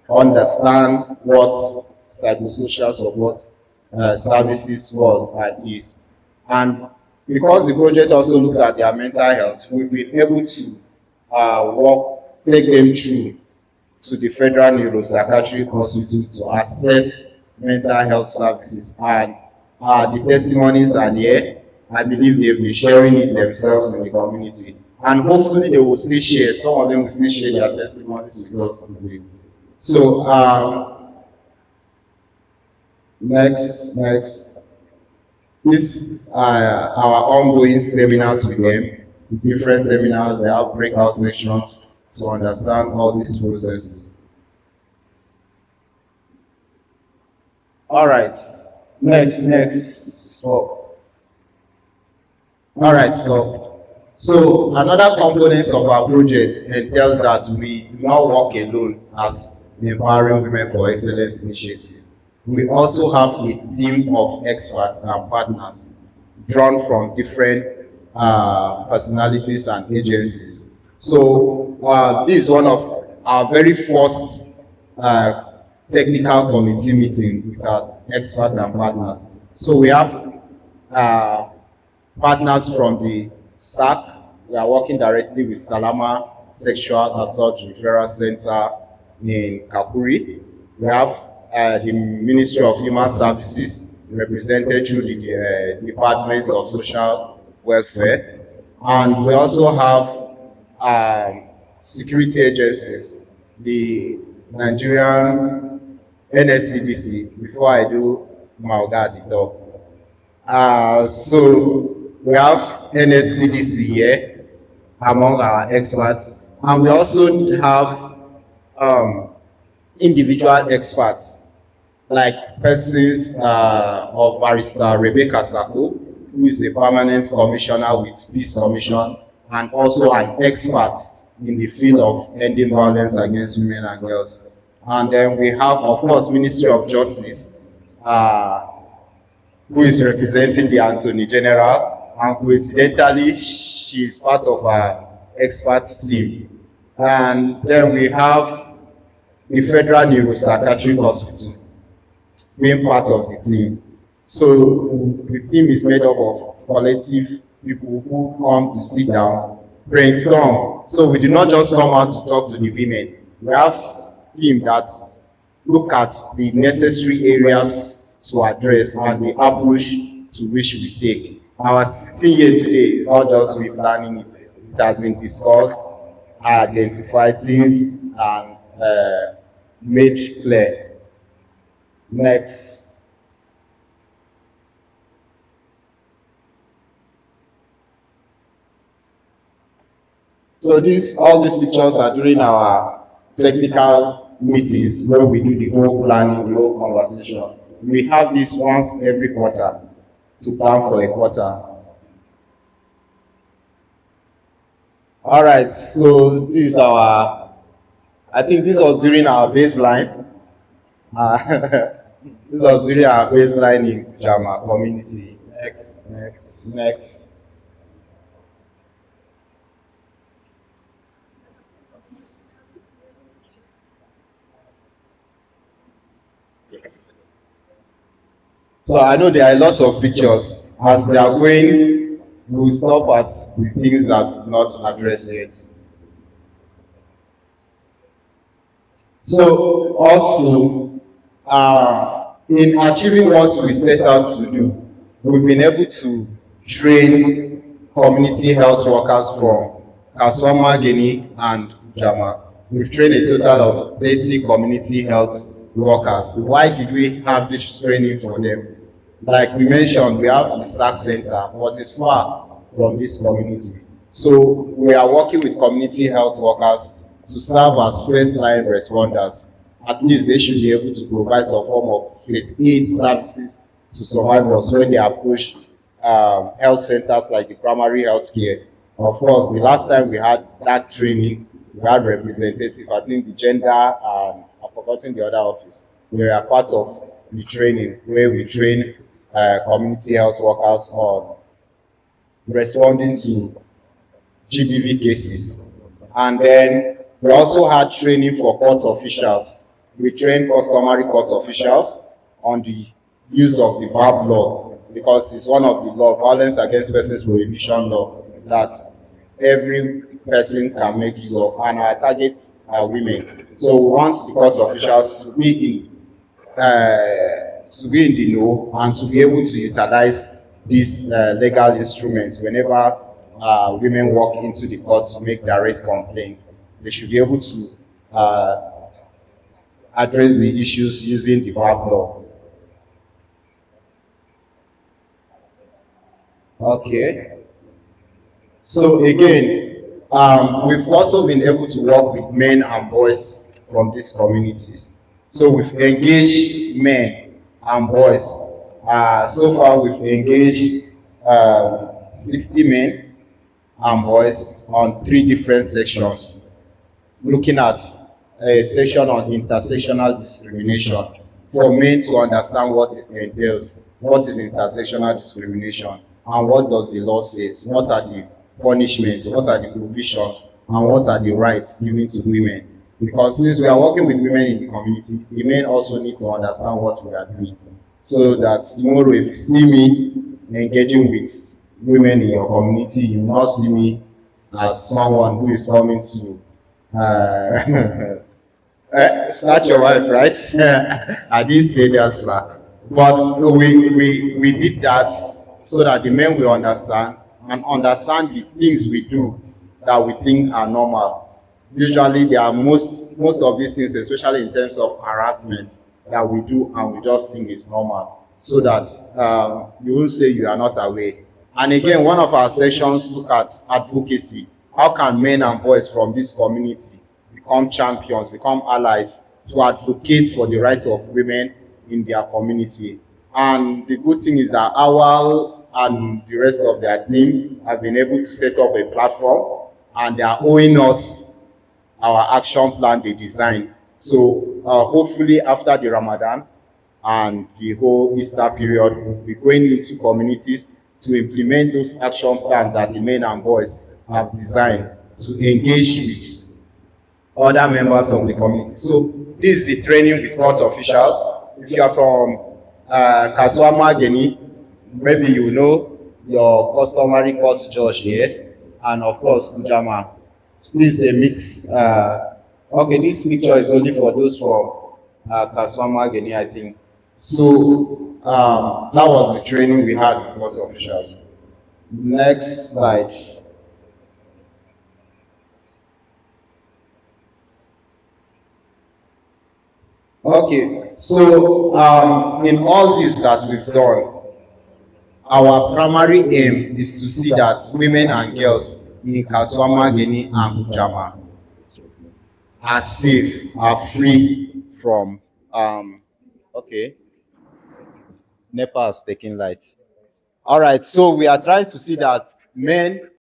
understand what psychosocial support services was and is. And because the project also looked at their mental health, we've been able to take them through to the Federal Neuropsychiatric Hospital to assess mental health services. And the testimonies are there. I believe they've been sharing it themselves in the community. And hopefully they will still share, some of them will still share their testimonies with us today. So, next. This are our ongoing seminars with them. Different seminars, they have breakout sections to understand all these processes. All right, next, stop. All right, stop. So another component of our project entails that we do not work alone as the Empowering Women for Excellence initiative. We also have a team of experts and partners drawn from different personalities and agencies. So this is one of our very first technical committee meeting with our experts and partners. So we have partners from the SAC. We are working directly with Salama Sexual Assault Referral Center in Kakuri. We have the Ministry of Human Services represented through the Department of Social Welfare. And we also have security agencies, the Nigerian NSCDC, before I do Mauga at the top. So we have NSCDC here among our experts, and we also have individual experts like persons of Barrister Rebecca Sako, who is a permanent commissioner with Peace Commission and also an expert in the field of ending violence against women and girls. And then we have, of course, Ministry of Justice, who is representing the Attorney General, and coincidentally, she is part of our expert team. And then we have the Federal Neuropsychiatric Hospital being part of the team. So the team is made up of collective people who come to sit down, brainstorm. So we do not just come out to talk to the women. We have a team that look at the necessary areas to address and the approach to which we take. Our sitting here today is not just we planning it. It has been discussed, identified things, and made clear. Next. So all these pictures are during our technical meetings where we do the whole planning, the whole conversation. We have this once every quarter to plan for a quarter. All right, so this is I think this was during our baseline. This was during our baseline in Kujama community. Next. So I know there are lots of pictures. As they are going, we will stop at the things that are not addressed yet. So also, in achieving what we set out to do, we've been able to train community health workers from Kasuawan, Magani, and Kujama. We've trained a total of 30 community health workers. Why did we have this training for them? Like we mentioned, we have the SAC center, but it's far from this community. So we are working with community health workers to serve as first line responders. At least they should be able to provide some form of first aid services to survivors when they approach health centers like the primary health care. Of course, the last time we had that training, we had representative, I think the gender, I've forgotten the other office. We are part of the training where we train community health workers on responding to GBV cases. And then we also had training for court officials. We trained customary court officials on the use of the VAP law, because it's one of the law, violence against persons prohibition law, that every person can make use of, and our target are women. So we want the court officials to be in the know and to be able to utilize these legal instruments whenever women walk into the court to make direct complaint. They should be able to address the issues using the VAP law. Okay. So again, we've also been able to work with men and boys from these communities. So we've engaged men and boys. So far we've engaged 60 men and boys on 3 different sections, looking at a section on intersectional discrimination for men to understand what it entails, what is intersectional discrimination, and what does the law say, what are the punishments, what are the provisions, and what are the rights given to women. Because since we are working with women in the community, the men also need to understand what we are doing, so that tomorrow if you see me engaging with women in your community, you will not see me as someone who is coming to snatch your wife, right? I didn't say that, sir. But we did that so that the men will understand and understand the things we do that we think are normal. Usually, there are most of these things, especially in terms of harassment, that we do and we just think is normal, so that you won't say you are not aware. And again, one of our sessions look at advocacy. How can men and boys from this community become champions, become allies to advocate for the rights of women in their community? And the good thing is that Awal and the rest of their team have been able to set up a platform, and they are owing us our action plan they designed. So hopefully after the Ramadan and the whole Easter period, we'll be going into communities to implement those action plans that the men and boys have designed to engage with other members of the community. So this is the training with court officials. If you are from Kasuawan, Magani, maybe you know your customary court judge here, and of course Kujama. This is a mix. Okay, this picture is only for those from Kasuawan, Magani, I think. So that was the training we had with court officials. Next slide. Okay, so in all this that we've done, our primary aim is to see that women and girls in Kasuawan, Magani, and Kujama are safe, are free from okay, NEPA is taking light. All right, so we are trying to see that men